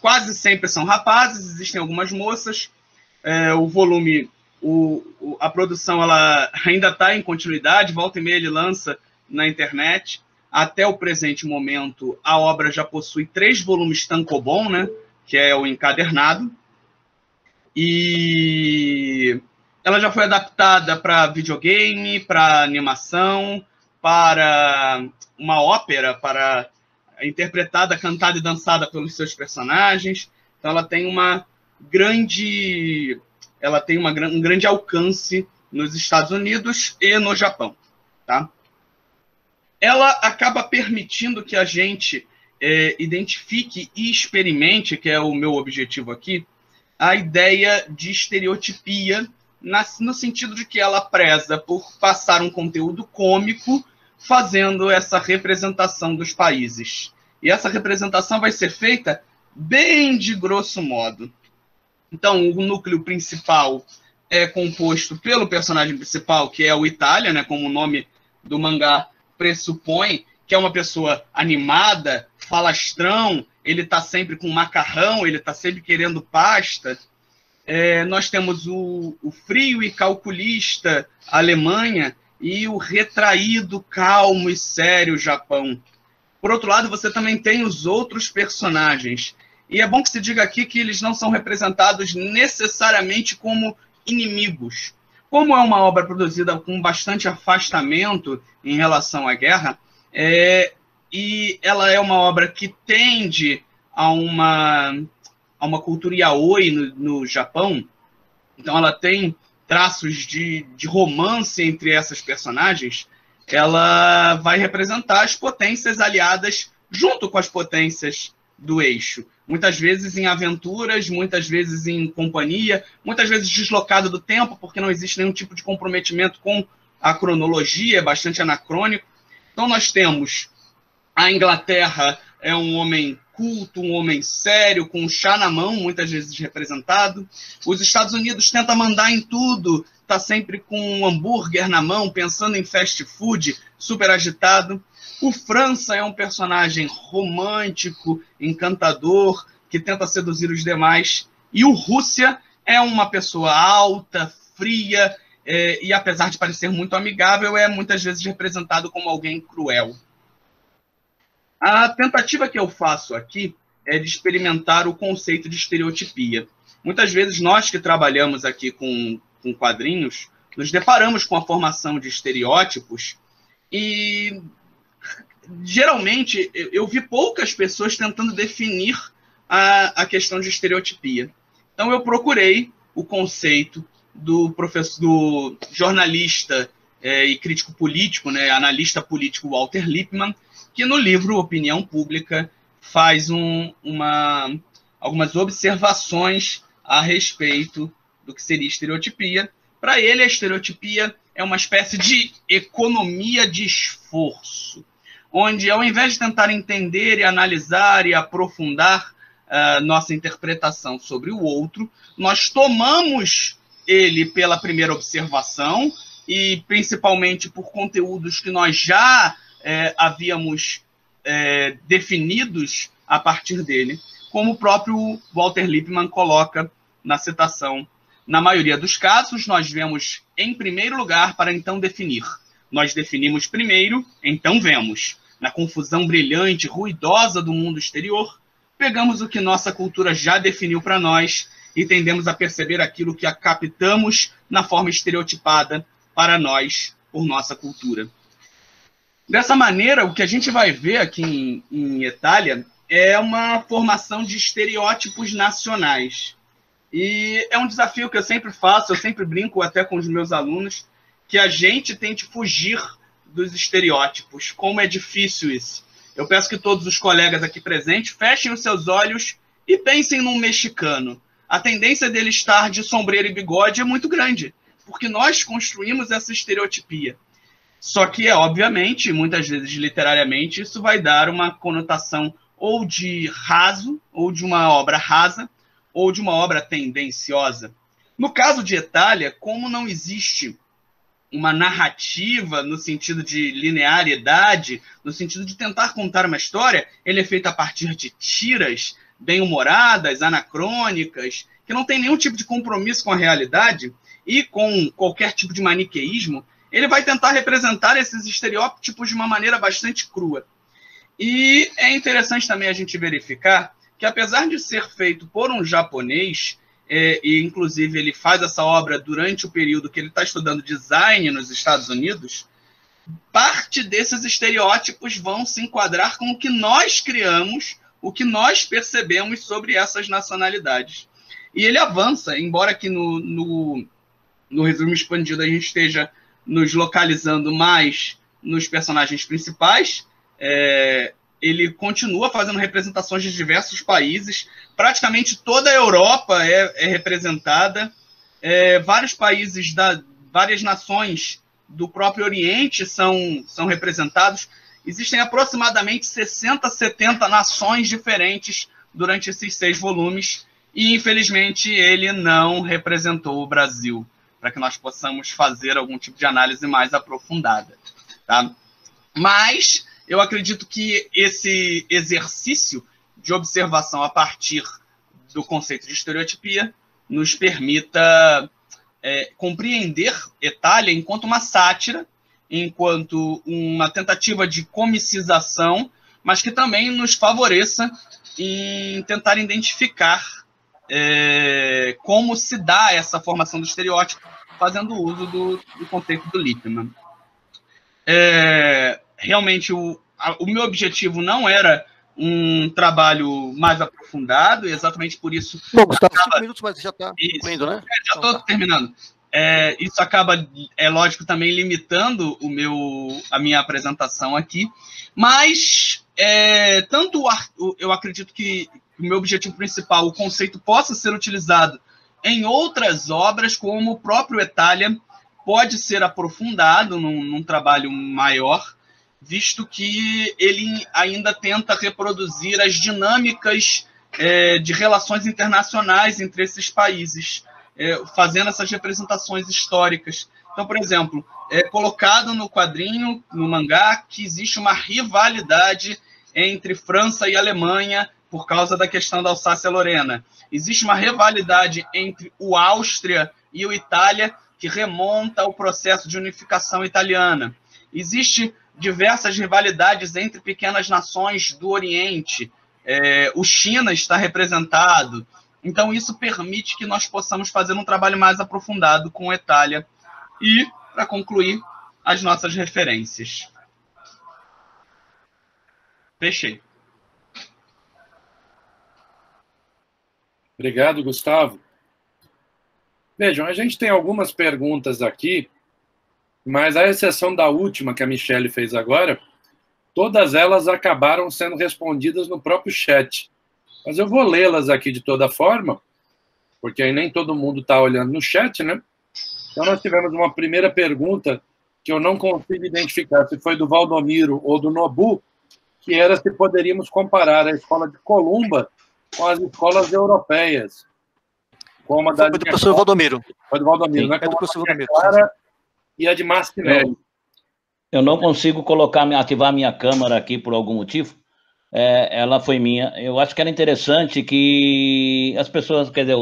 Quase sempre são rapazes, existem algumas moças. O volume, a produção, ela ainda está em continuidade, volta e meia ele lança na internet. Até o presente momento, a obra já possui 3 volumes tankobon, né, que é o encadernado, e ela já foi adaptada para videogame, para animação, para uma ópera, interpretada, cantada e dançada pelos seus personagens. Então ela tem um grande alcance nos Estados Unidos e no Japão, tá? Ela acaba permitindo que a gente identifique e experimente, que é o meu objetivo aqui, a ideia de estereotipia, no sentido de que ela preza por passar um conteúdo cômico, fazendo essa representação dos países. E essa representação vai ser feita bem de grosso modo. Então, o núcleo principal é composto pelo personagem principal, que é o Itália, né, como o nome do mangá pressupõe, que é uma pessoa animada, falastrão, ele está sempre com macarrão, ele está sempre querendo pasta. Nós temos o frio e calculista Alemanha e o retraído, calmo e sério Japão. Por outro lado, você também tem os outros personagens. E é bom que se diga aqui que eles não são representados necessariamente como inimigos. como é uma obra produzida com bastante afastamento em relação à guerra, e ela é uma obra que tende a uma cultura yaoi no Japão, então ela tem traços de romance entre essas personagens, ela vai representar as potências aliadas junto com as potências do eixo. Muitas vezes em aventuras, muitas vezes em companhia, muitas vezes deslocado do tempo, porque não existe nenhum tipo de comprometimento com a cronologia, é bastante anacrônico. Então nós temos a Inglaterra, é um homem culto, um homem sério, com um chá na mão, muitas vezes representado. Os Estados Unidos tenta mandar em tudo, está sempre com um hambúrguer na mão, pensando em fast food, super agitado. O França é um personagem romântico, encantador, que tenta seduzir os demais. E o Rússia é uma pessoa alta, fria, e apesar de parecer muito amigável, é muitas vezes representado como alguém cruel. A tentativa que eu faço aqui é de experimentar o conceito de estereotipia. Muitas vezes nós que trabalhamos aqui com quadrinhos, nos deparamos com a formação de estereótipos e geralmente eu vi poucas pessoas tentando definir a questão de estereotipia. Então eu procurei o conceito do jornalista e crítico político, né, analista político Walter Lippmann, que no livro Opinião Pública faz algumas observações a respeito do que seria estereotipia. Para ele, a estereotipia é uma espécie de economia de esforço, onde, ao invés de tentar entender e analisar e aprofundar nossa interpretação sobre o outro, nós tomamos ele pela primeira observação e, principalmente, por conteúdos que nós já havíamos definidos a partir dele, como o próprio Walter Lippmann coloca na citação. Na maioria dos casos, nós vemos em primeiro lugar para então definir. Nós definimos primeiro, então vemos. Na confusão brilhante, ruidosa do mundo exterior, pegamos o que nossa cultura já definiu para nós e tendemos a perceber aquilo que captamos na forma estereotipada para nós por nossa cultura. Dessa maneira, o que a gente vai ver aqui em Itália é uma formação de estereótipos nacionais. E é um desafio que eu sempre faço, eu sempre brinco até com os meus alunos, que a gente tente fugir dos estereótipos. Como é difícil isso. Eu peço que todos os colegas aqui presentes fechem os seus olhos e pensem num mexicano. A tendência dele estar de sombreiro e bigode é muito grande, porque nós construímos essa estereotipia. Só que, obviamente, muitas vezes literariamente, isso vai dar uma conotação ou de raso, ou de uma obra rasa, ou de uma obra tendenciosa. No caso de Itália, como não existe uma narrativa no sentido de linearidade, no sentido de tentar contar uma história, ele é feito a partir de tiras bem-humoradas, anacrônicas, que não tem nenhum tipo de compromisso com a realidade e com qualquer tipo de maniqueísmo, ele vai tentar representar esses estereótipos de uma maneira bastante crua. E é interessante também a gente verificar que, apesar de ser feito por um japonês, e inclusive ele faz essa obra durante o período que ele está estudando design nos Estados Unidos, parte desses estereótipos vão se enquadrar com o que nós criamos, o que nós percebemos sobre essas nacionalidades. E ele avança, embora aqui no resumo expandido a gente esteja nos localizando mais nos personagens principais, ele continua fazendo representações de diversos países, praticamente toda a Europa é representada, vários países, várias nações do próprio Oriente são representados, existem aproximadamente 60, 70 nações diferentes durante esses 6 volumes, e infelizmente ele não representou o Brasil, para que nós possamos fazer algum tipo de análise mais aprofundada. Tá? Mas eu acredito que esse exercício de observação a partir do conceito de estereotipia nos permita compreender Itália enquanto uma sátira, enquanto uma tentativa de comicização, mas que também nos favoreça em tentar identificar como se dá essa formação do estereótipo fazendo uso do conceito do Lippmann. Realmente, o meu objetivo não era um trabalho mais aprofundado, e exatamente por isso... Bom, Gustavo, 5 minutos, mas já está concluindo, né? Já estou terminando. Isso acaba, lógico, também limitando a minha apresentação aqui, mas eu acredito que o meu objetivo principal, o conceito, possa ser utilizado em outras obras, como o próprio Etália pode ser aprofundado num trabalho maior, visto que ele ainda tenta reproduzir as dinâmicas de relações internacionais entre esses países, fazendo essas representações históricas. Então, por exemplo, é colocado no quadrinho, no mangá, que existe uma rivalidade entre França e Alemanha por causa da questão da Alsácia-Lorena. Existe uma rivalidade entre o Áustria e o Itália, que remonta ao processo de unificação italiana. Existe diversas rivalidades entre pequenas nações do Oriente. O China está representado. Então, isso permite que nós possamos fazer um trabalho mais aprofundado com o Etália. E, para concluir, as nossas referências. Fechei. Obrigado, Gustavo. Vejam, a gente tem algumas perguntas aqui, mas à exceção da última que a Michelle fez agora, todas elas acabaram sendo respondidas no próprio chat. Mas eu vou lê-las aqui de toda forma, porque aí nem todo mundo está olhando no chat, né? Então nós tivemos uma primeira pergunta que eu não consigo identificar se foi do Valdomiro ou do Nobu, que era se poderíamos comparar a escola de Columba com as escolas europeias. Como a Foi do professor Valdomiro. Foi do Valdomiro, né? É do professor Valdomiro. Clara e a de Martinelli. Eu não consigo ativar minha câmera aqui por algum motivo. Ela foi minha. Eu acho que era interessante que as pessoas, quer dizer,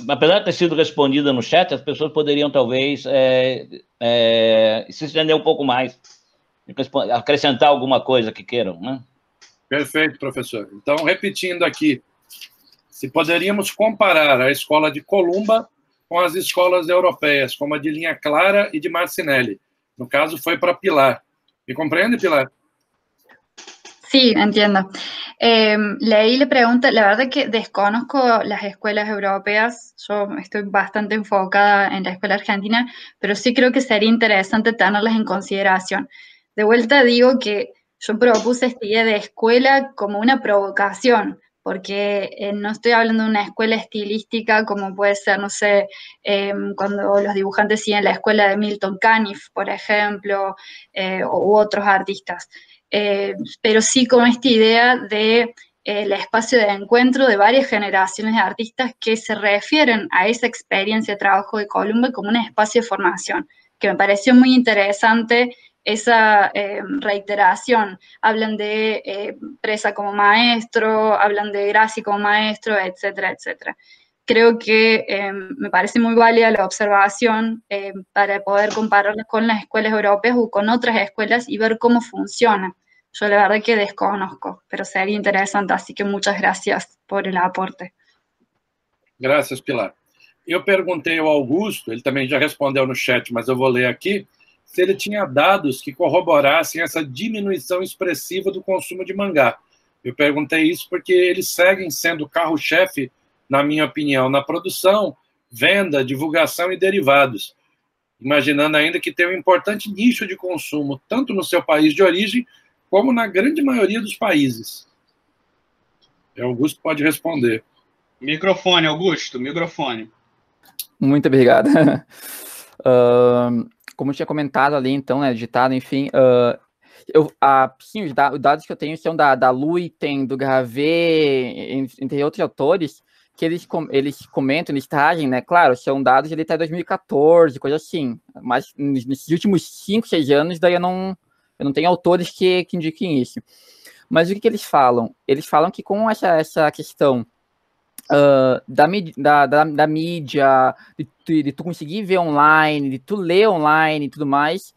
apesar de ter sido respondida no chat, as pessoas poderiam talvez se estender um pouco mais, acrescentar alguma coisa que queiram, né? Perfeito, professor. Então, repetindo aqui, se poderíamos comparar a escola de Columba com as escolas europeias, como a de Linha Clara e de Martinelli. No caso, foi para Pilar. ¿Me compreende, Pilar? Sí, entiendo. Leí la pregunta, la verdad que desconozco las escuelas europeas, yo estoy bastante enfocada en la escuela argentina, pero sí creo que sería interesante tenerlas en consideración. De vuelta digo que yo propuse esta idea de escuela como una provocación, porque no estoy hablando de una escuela estilística como puede ser, no sé, cuando los dibujantes siguen la escuela de Milton Caniff, por ejemplo, u otros artistas. Pero sí con esta idea de el espacio de encuentro de varias generaciones de artistas que se refieren a esa experiencia de trabajo de Columba como un espacio de formación, que me pareció muy interesante esa reiteración. Hablan de Presa como maestro, hablan de Grassi como maestro, etcétera, etcétera. Creo que me parece muy válida la observación para poder compararlas con las escuelas europeas o con otras escuelas y ver cómo funciona. Yo la verdad que desconozco, pero sería interesante, así que muchas gracias por el aporte. Graças, Pilar. Eu perguntei ao Augusto, ele também já respondeu no chat, mas eu vou ler aqui, se ele tinha dados que corroborassem essa diminuição expressiva do consumo de mangá. Eu perguntei isso porque eles seguem sendo carro-chefe, na minha opinião, na produção, venda, divulgação e derivados, imaginando ainda que tem um importante nicho de consumo, tanto no seu país de origem, como na grande maioria dos países. Augusto pode responder. Microfone, Augusto, microfone. Muito obrigado. Como eu tinha comentado ali, então, né, digitado, enfim, sim, os dados que eu tenho são da Luiten, do Gravé, entre outros autores, que eles comentam, eles trazem, né, claro, são dados de até 2014, coisa assim, mas nesses últimos 5, 6 anos, daí eu não tenho autores que indiquem isso. Mas o que eles falam? Eles falam que com essa questão da mídia, de tu conseguir ver online, de tu ler online e tudo mais,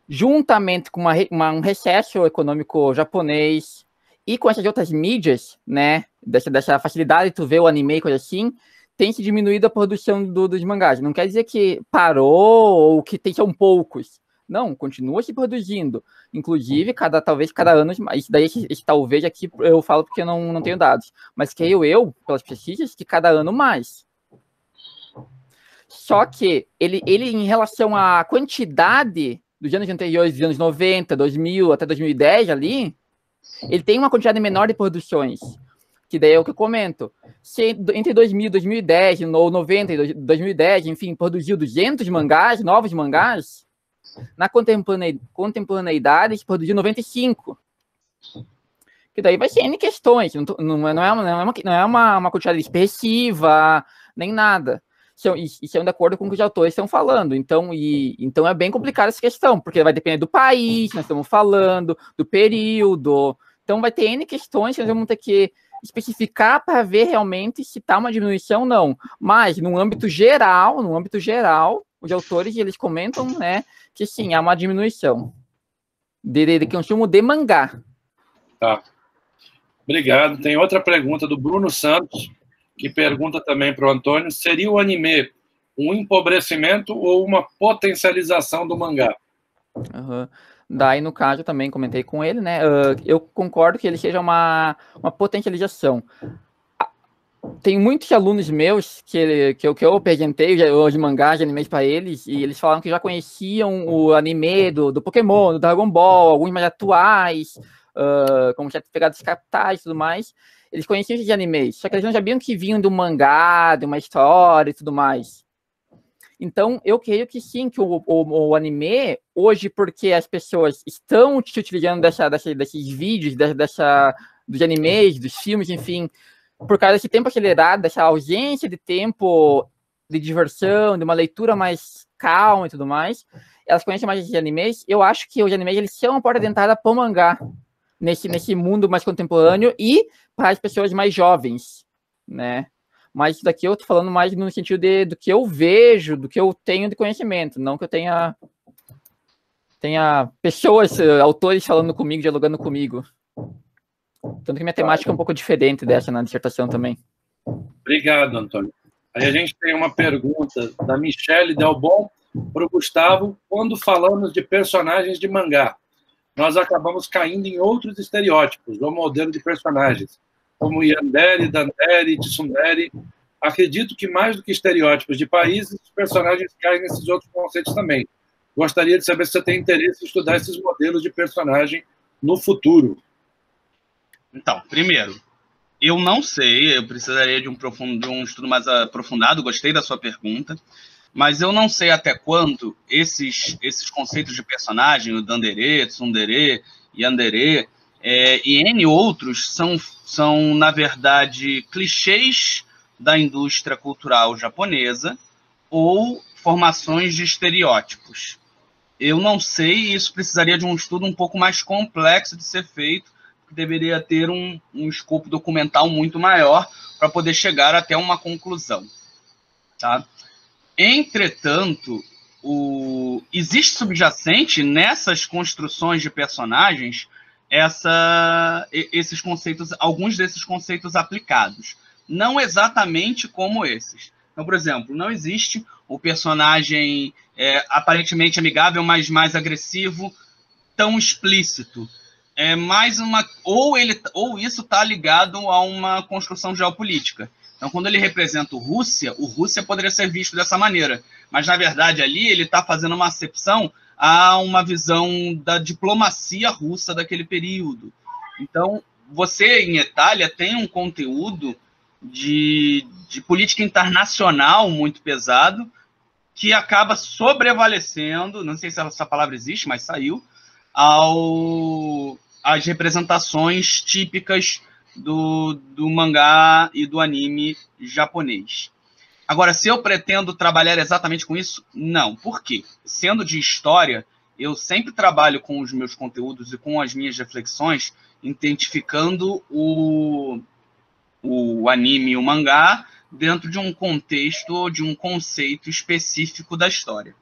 juntamente com um recesso econômico japonês e com essas outras mídias, né, dessa facilidade de tu ver o anime e coisa assim, tem se diminuído a produção dos mangás. Não quer dizer que parou ou que são poucos. Não, continua se produzindo. Inclusive, talvez cada ano, isso daí, talvez aqui eu falo porque eu não tenho dados, mas creio eu, pelas pesquisas, que cada ano mais. Só que ele em relação à quantidade dos anos anteriores, dos anos 90, 2000 até 2010 ali, ele tem uma quantidade menor de produções. Que daí é o que eu comento. Se entre 2000 e 2010, ou 90 e 2010, enfim, produziu 200 mangás, novos mangás, na contemporaneidade se produziu 95. Que daí vai ser N questões, não é uma quantidade expressiva, nem nada. Isso é de acordo com o que os autores estão falando. Então é bem complicada essa questão, porque vai depender do país que nós estamos falando, do período. Então vai ter N questões que nós vamos ter que especificar para ver realmente se está uma diminuição ou não. Mas, no âmbito geral, os autores eles comentam, né, que sim, há uma diminuição de consumo de mangá. Tá. Obrigado. Tem outra pergunta do Bruno Santos, que pergunta também para o Antônio: seria o anime um empobrecimento ou uma potencialização do mangá? Uhum. Daí, no caso, eu também comentei com ele, né? Eu concordo que ele seja uma potencialização. Tem muitos alunos meus que eu apresentei os mangás de animes para eles, e eles falaram que já conheciam o anime do Pokémon, do Dragon Ball, alguns mais atuais, como Sete Pegadas Capitais e tudo mais. Eles conheciam esses animes, só que eles não sabiam que vinham do mangá, de uma história e tudo mais. Então, eu creio que sim, que o anime, hoje, porque as pessoas estão se utilizando desses vídeos, dos animes, dos filmes, enfim, por causa desse tempo acelerado, dessa ausência de tempo de diversão, de uma leitura mais calma e tudo mais, elas conhecem mais esses animes. Eu acho que os animes, eles são uma porta de entrada para o mangá, nesse mundo mais contemporâneo e para as pessoas mais jovens, né? Mas isso daqui eu tô falando mais no sentido do que eu vejo, do que eu tenho de conhecimento, não que eu tenha pessoas, autores falando comigo, dialogando comigo. Tanto que minha temática é um pouco diferente dessa na dissertação também. Obrigado, Antônio. Aí a gente tem uma pergunta da Michele Delbon para o Gustavo. Quando falamos de personagens de mangá, nós acabamos caindo em outros estereótipos, ou modelo de personagens, como Yandere, Dandere, Tsundere. Acredito que mais do que estereótipos de países, os personagens caem nesses outros conceitos também. Gostaria de saber se você tem interesse em estudar esses modelos de personagem no futuro. Então, primeiro, eu não sei, eu precisaria de um estudo mais aprofundado, gostei da sua pergunta, mas eu não sei até quanto esses conceitos de personagem, o Dandere, Tsundere, Yandere, e N outros são, na verdade, clichês da indústria cultural japonesa ou formações de estereótipos. Eu não sei, isso precisaria de um estudo um pouco mais complexo de ser feito, que deveria ter um escopo documental muito maior para poder chegar até uma conclusão. Tá? Entretanto, existe subjacente nessas construções de personagens esses conceitos, alguns desses conceitos aplicados. Não exatamente como esses. Então, por exemplo, não existe o personagem aparentemente amigável, mas mais agressivo, tão explícito. Ou isso está ligado a uma construção geopolítica. Então, quando ele representa o Rússia poderia ser visto dessa maneira. Mas, na verdade, ali ele está fazendo uma acepção a uma visão da diplomacia russa daquele período. Então, você, em Itália, tem um conteúdo de política internacional muito pesado, que acaba sobrevalecendo, não sei se essa palavra existe, mas saiu, às representações típicas do mangá e do anime japonês. Agora, se eu pretendo trabalhar exatamente com isso, não. Por quê? Sendo de história, eu sempre trabalho com os meus conteúdos e com as minhas reflexões, identificando o anime e o mangá dentro de um contexto, de um conceito específico da história,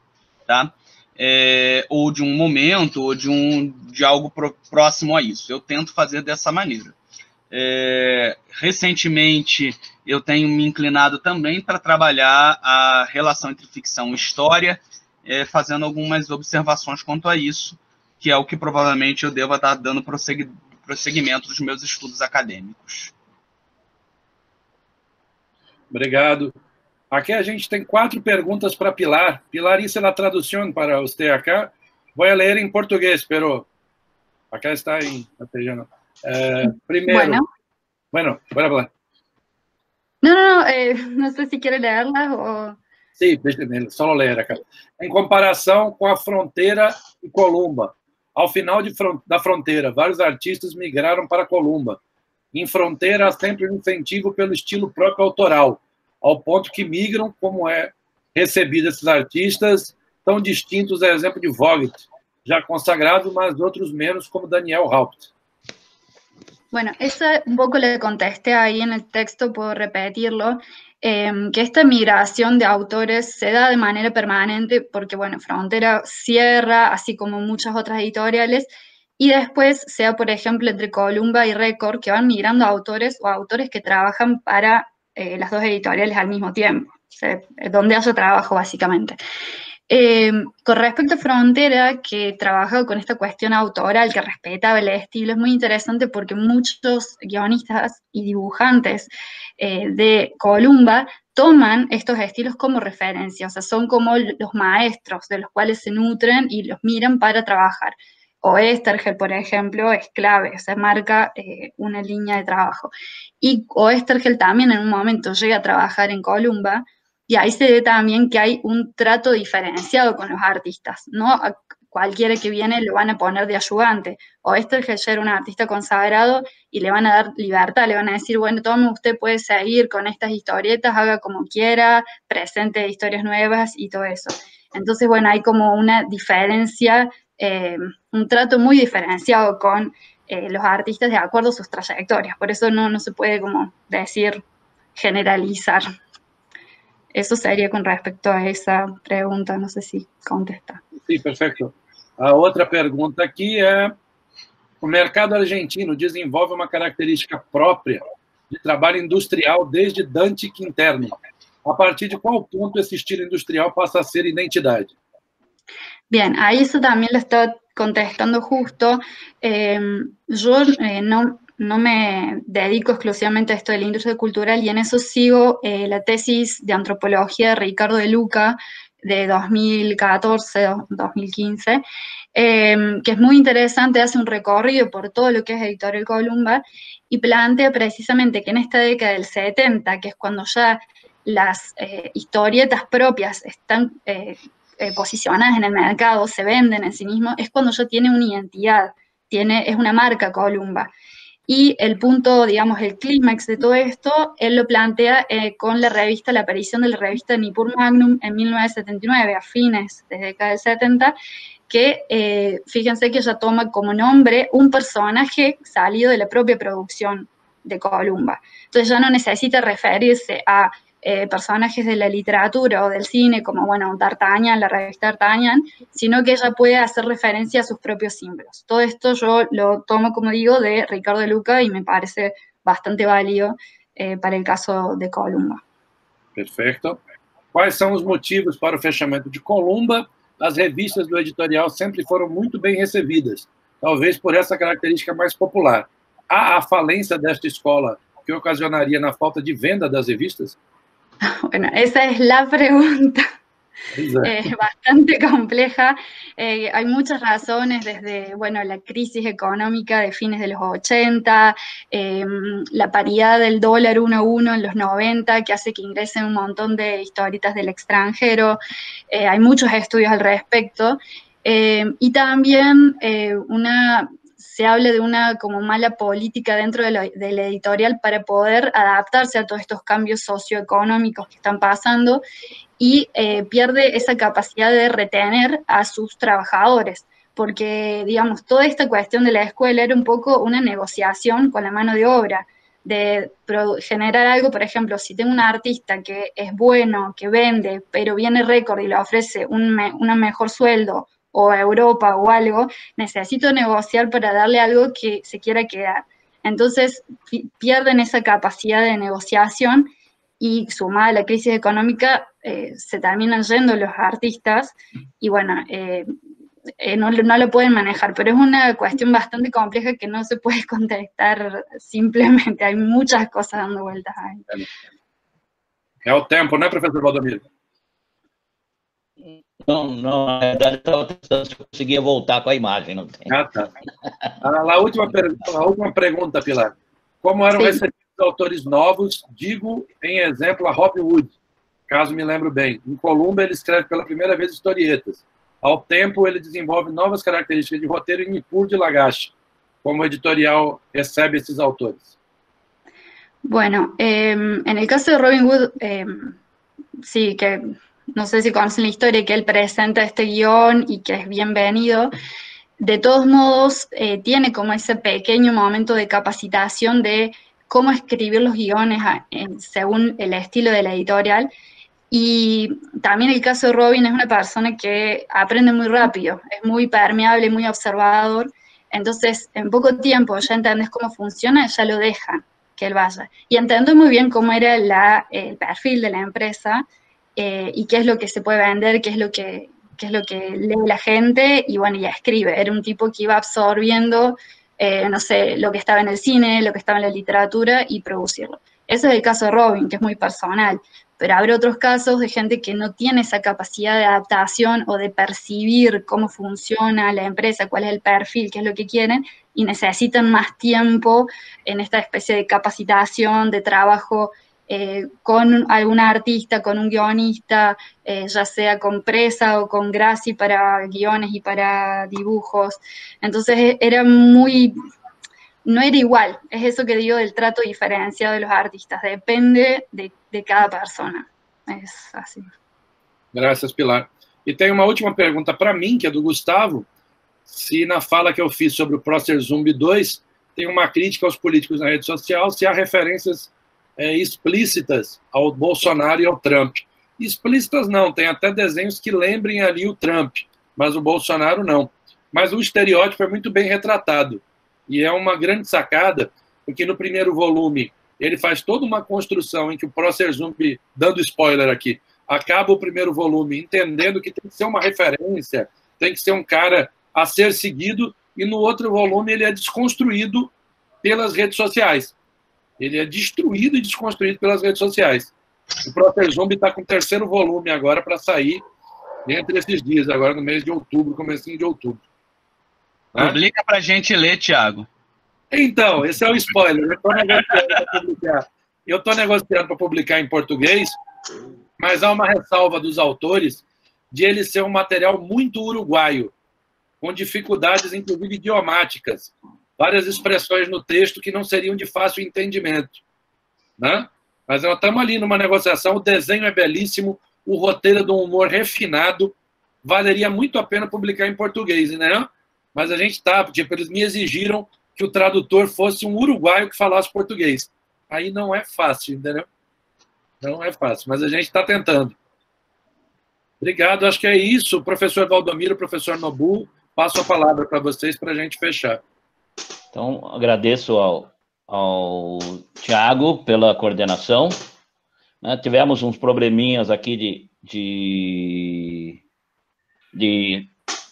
tá? Ou de um momento, ou de algo próximo a isso. Eu tento fazer dessa maneira. Recentemente, eu tenho me inclinado também para trabalhar a relação entre ficção e história, fazendo algumas observações quanto a isso, que é o que provavelmente eu deva estar dando prosseguimento dos meus estudos acadêmicos. Obrigado. Aqui a gente tem 4 perguntas para Pilar. Pilar, hice la traducción para usted acá. Voy a leer en portugués, pero acá está en castellano. Primero. Bueno, voy a hablar. No sé si quiere leerlas o... Sim, só ler acá. Em comparação com a fronteira e Columba, ao final da fronteira, vários artistas migraram para Columba. Em fronteira, há sempre um incentivo pelo estilo próprio autoral, ao ponto que migram como é recebido esses artistas, tão distintos, a exemplo de Vogt, já consagrado, mas outros menos, como Daniel Haupt. Bueno, eso un poco le contesté ahí en el texto, puedo repetirlo, que esta migración de autores se da de manera permanente porque, bueno, Frontera cierra, así como muchas otras editoriales, y después sea, por ejemplo, entre Columba y Record, que van migrando autores o autores que trabajan para las dos editoriales al mismo tiempo, o sea, donde haya trabajo, básicamente. Con respecto a Frontera, que trabaja con esta cuestión autoral, que respetaba el estilo, es muy interesante porque muchos guionistas y dibujantes de Columba toman estos estilos como referencia, o sea, son como los maestros de los cuales se nutren y los miran para trabajar. Oestergel, por ejemplo, es clave, o sea, marca una línea de trabajo. Y Oestergel también en un momento llega a trabajar en Columba, y ahí se ve también que hay un trato diferenciado con los artistas, ¿no? A cualquiera que viene lo van a poner de ayudante. Oestergel ya era un artista consagrado y le van a dar libertad, le van a decir, bueno, tome, usted puede seguir con estas historietas, haga como quiera, presente historias nuevas y todo eso. Entonces, bueno, hay como una diferencia, un trato muy diferenciado con los artistas de acuerdo a sus trayectorias. Por eso no se puede como decir, generalizar. Eso seria com respeito a essa pergunta, não sei se contesta. Sim, perfeito. A outra pergunta aqui é: o mercado argentino desenvolve uma característica própria de trabalho industrial desde Dante Quinterno. A partir de qual ponto esse estilo industrial passa a ser identidade? Bien, ahí eso también lo estaba contestando justo. Yo no me dedico exclusivamente a esto de la industria cultural y en eso sigo la tesis de antropología de Ricardo de Luca de 2014-2015, que es muy interesante, hace un recorrido por todo lo que es Editorial Columba y plantea precisamente que en esta década del 70, que es cuando ya las historietas propias están posicionadas en el mercado, se venden en sí mismos, es cuando ya tiene una identidad, es una marca Columba. Y el punto, digamos, el clímax de todo esto, él lo plantea con la aparición de la revista Nippur Magnum en 1979, a fines de la década del 70, que fíjense que ella toma como nombre un personaje salido de la propia producción de Columba. Entonces ya no necesita referirse a personajes de la literatura o del cine, como, bueno, D'Artagnan, la revista D'Artagnan, sino que ella puede hacer referencia a sus propios símbolos. Todo esto yo lo tomo, como digo, de Ricardo de Luca y me parece bastante válido para el caso de Columba. Perfeito. Quais são os motivos para o fechamento de Columba? As revistas do editorial sempre foram muito bem recebidas, talvez por essa característica mais popular. Há a falência desta escola que ocasionaria na falta de venda das revistas? Bueno, esa es la pregunta. Bastante compleja. Hay muchas razones, desde, bueno, la crisis económica de fines de los 80, la paridad del dólar 1 a 1 en los 90, que hace que ingresen un montón de historietas del extranjero. Hay muchos estudios al respecto. Y también se habla de una como mala política dentro de la editorial para poder adaptarse a todos estos cambios socioeconómicos que están pasando y pierde esa capacidad de retener a sus trabajadores, porque, digamos, toda esta cuestión de la escuela era un poco una negociación con la mano de obra, de generar algo. Por ejemplo, si tengo un artista que es bueno, que vende, pero viene Record y le ofrece un mejor sueldo, o a Europa o algo, necesito negociar para darle algo que se quiera quedar. Entonces pierden esa capacidad de negociación y sumada a la crisis económica se terminan yendo los artistas y bueno, no lo pueden manejar, pero es una cuestión bastante compleja que no se puede contestar simplemente, hay muchas cosas dando vueltas ahí. É o tempo, né, professor Valdomiro? Não, na verdade, estava testando se eu conseguia voltar com a imagem, não tem. Ah, tá. A última pergunta, Pilar. Como eram recebidos autores novos, digo, em exemplo, a Rob Wood, caso me lembro bem. Em Columba, ele escreve pela primeira vez historietas. Ao tempo, ele desenvolve novas características de roteiro em Nippur de Lagash. Como editorial recebe esses autores? Bueno, en el caso de Robin Wood, sí, que no sé si conocen la historia, que él presenta este guión y que es bienvenido. De todos modos, tiene como ese pequeño momento de capacitación de cómo escribir los guiones según el estilo de la editorial. Y también el caso de Robin es una persona que aprende muy rápido, es muy permeable, muy observador. Entonces, en poco tiempo ya entendés cómo funciona, ya lo dejan que él vaya. Y entiendo muy bien cómo era el perfil de la empresa y qué es lo que se puede vender, qué es lo que lee la gente, y bueno, ya escribe. Era un tipo que iba absorbiendo, no sé, lo que estaba en el cine, lo que estaba en la literatura y producirlo. Ese es el caso de Robin, que es muy personal, pero habrá otros casos de gente que no tiene esa capacidad de adaptación o de percibir cómo funciona la empresa, cuál es el perfil, qué es lo que quieren, y necesitan más tiempo en esta especie de capacitación, de trabajo con algún artista, con un guionista, ya sea con Presa o con Grassi para guiones y para dibujos. Entonces no era igual, es eso que digo del trato diferenciado de los artistas, depende de cada persona, es así. Graças, Pilar. E tem uma última pergunta para mim, que é do Gustavo, se na fala que eu fiz sobre o Prócer Zumbi 2, tem uma crítica aos políticos na rede social, se há referências explícitas ao Bolsonaro e ao Trump. Explícitas não, tem até desenhos que lembrem ali o Trump, mas o Bolsonaro não. Mas o estereótipo é muito bem retratado. E é uma grande sacada, porque no primeiro volume ele faz toda uma construção em que o Prócer Zumbi, dando spoiler aqui, acaba o primeiro volume entendendo que tem que ser uma referência, tem que ser um cara a ser seguido, e no outro volume ele é desconstruído pelas redes sociais. Ele é destruído e desconstruído pelas redes sociais. O Prócer Zumbi está com o terceiro volume agora para sair entre esses dias, agora no mês de outubro, comecinho de outubro. Publica pra gente ler, Thiago. Então, esse é o spoiler. Eu estou negociando para publicar em português, mas há uma ressalva dos autores de ele ser um material muito uruguaio, com dificuldades, inclusive, idiomáticas. Várias expressões no texto que não seriam de fácil entendimento. Né? Mas nós estamos ali numa negociação, o desenho é belíssimo, o roteiro é de um humor refinado, valeria muito a pena publicar em português, né? Mas a gente está, tipo, eles me exigiram que o tradutor fosse um uruguaio que falasse português. Aí não é fácil, entendeu? Não é fácil, mas a gente está tentando. Obrigado, acho que é isso. Professor Valdomiro, professor Nobu, passo a palavra para vocês para a gente fechar. Então, agradeço ao Thiago pela coordenação. Tivemos uns probleminhas aqui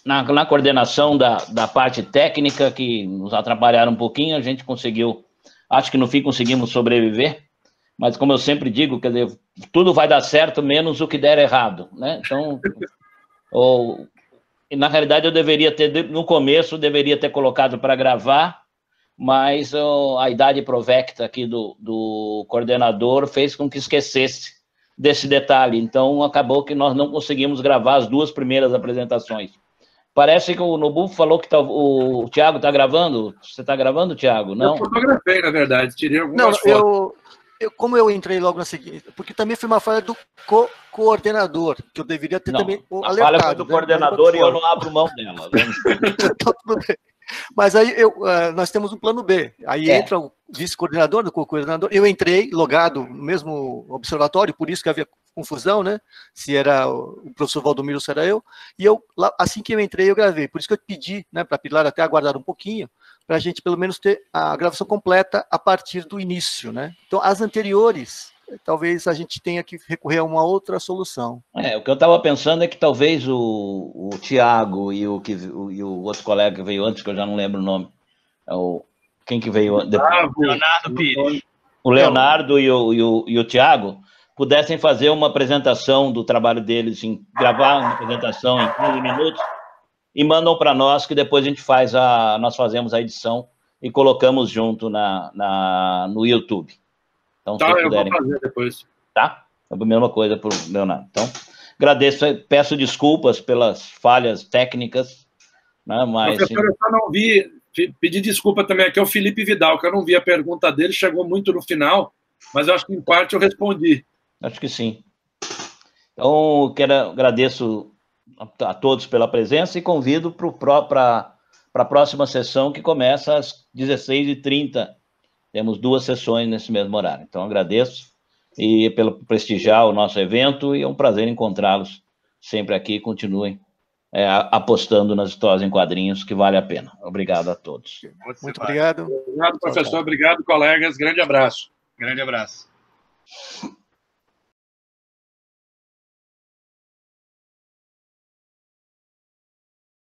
na coordenação da parte técnica, que nos atrapalharam um pouquinho, a gente conseguiu, acho que no fim conseguimos sobreviver, mas como eu sempre digo, quer dizer, tudo vai dar certo, menos o que der errado, né? Então, na realidade eu deveria ter, no começo, deveria ter colocado para gravar, mas a idade provecta aqui do coordenador fez com que esquecesse desse detalhe, então acabou que nós não conseguimos gravar as duas primeiras apresentações. Parece que o Nobu falou que o Thiago está gravando. Você está gravando, Thiago? Não? Eu fotografei, na verdade. Tirei algumas fotos. Como eu entrei logo na seguinte... Porque também foi uma falha do coordenador, que eu deveria ter também alertado. A falha foi do coordenador e eu não abro mão dela. Então, tudo bem. Mas aí nós temos um plano B. Aí entra o vice-coordenador, o co-coordenador. Eu entrei logado no mesmo observatório, por isso que havia confusão, né? Se era o professor Valdomiro ou se era eu. E eu, assim que eu entrei, eu gravei. Por isso que eu pedi, né, para a Pilar até aguardar um pouquinho, para a gente pelo menos ter a gravação completa a partir do início, né? Então, as anteriores, talvez a gente tenha que recorrer a uma outra solução. O que eu estava pensando é que talvez o Tiago e o outro colega que veio antes, que eu já não lembro o nome, quem que veio depois? Leonardo Pires. O Leonardo e o Tiago pudessem fazer uma apresentação do trabalho deles, gravar uma apresentação em 15 minutos e mandam para nós, que depois a gente nós fazemos a edição e colocamos junto no YouTube. Então, tá, eu vou fazer depois. Tá? É a mesma coisa para o Leonardo. Então, agradeço, peço desculpas pelas falhas técnicas, né, mas... Professor, eu só não vi, pedi desculpa também aqui ao Felipe Vidal, que eu não vi a pergunta dele, chegou muito no final, mas eu acho que em parte eu respondi. Acho que sim. Então, agradeço a todos pela presença e convido para a próxima sessão, que começa às 16h30. Temos 2 sessões nesse mesmo horário. Então, agradeço e pelo prestigiar o nosso evento, e é um prazer encontrá-los sempre aqui. Continuem apostando nas histórias em quadrinhos, que vale a pena. Obrigado a todos. Muito obrigado. Obrigado, professor. Obrigado, colegas. Grande abraço. Grande abraço.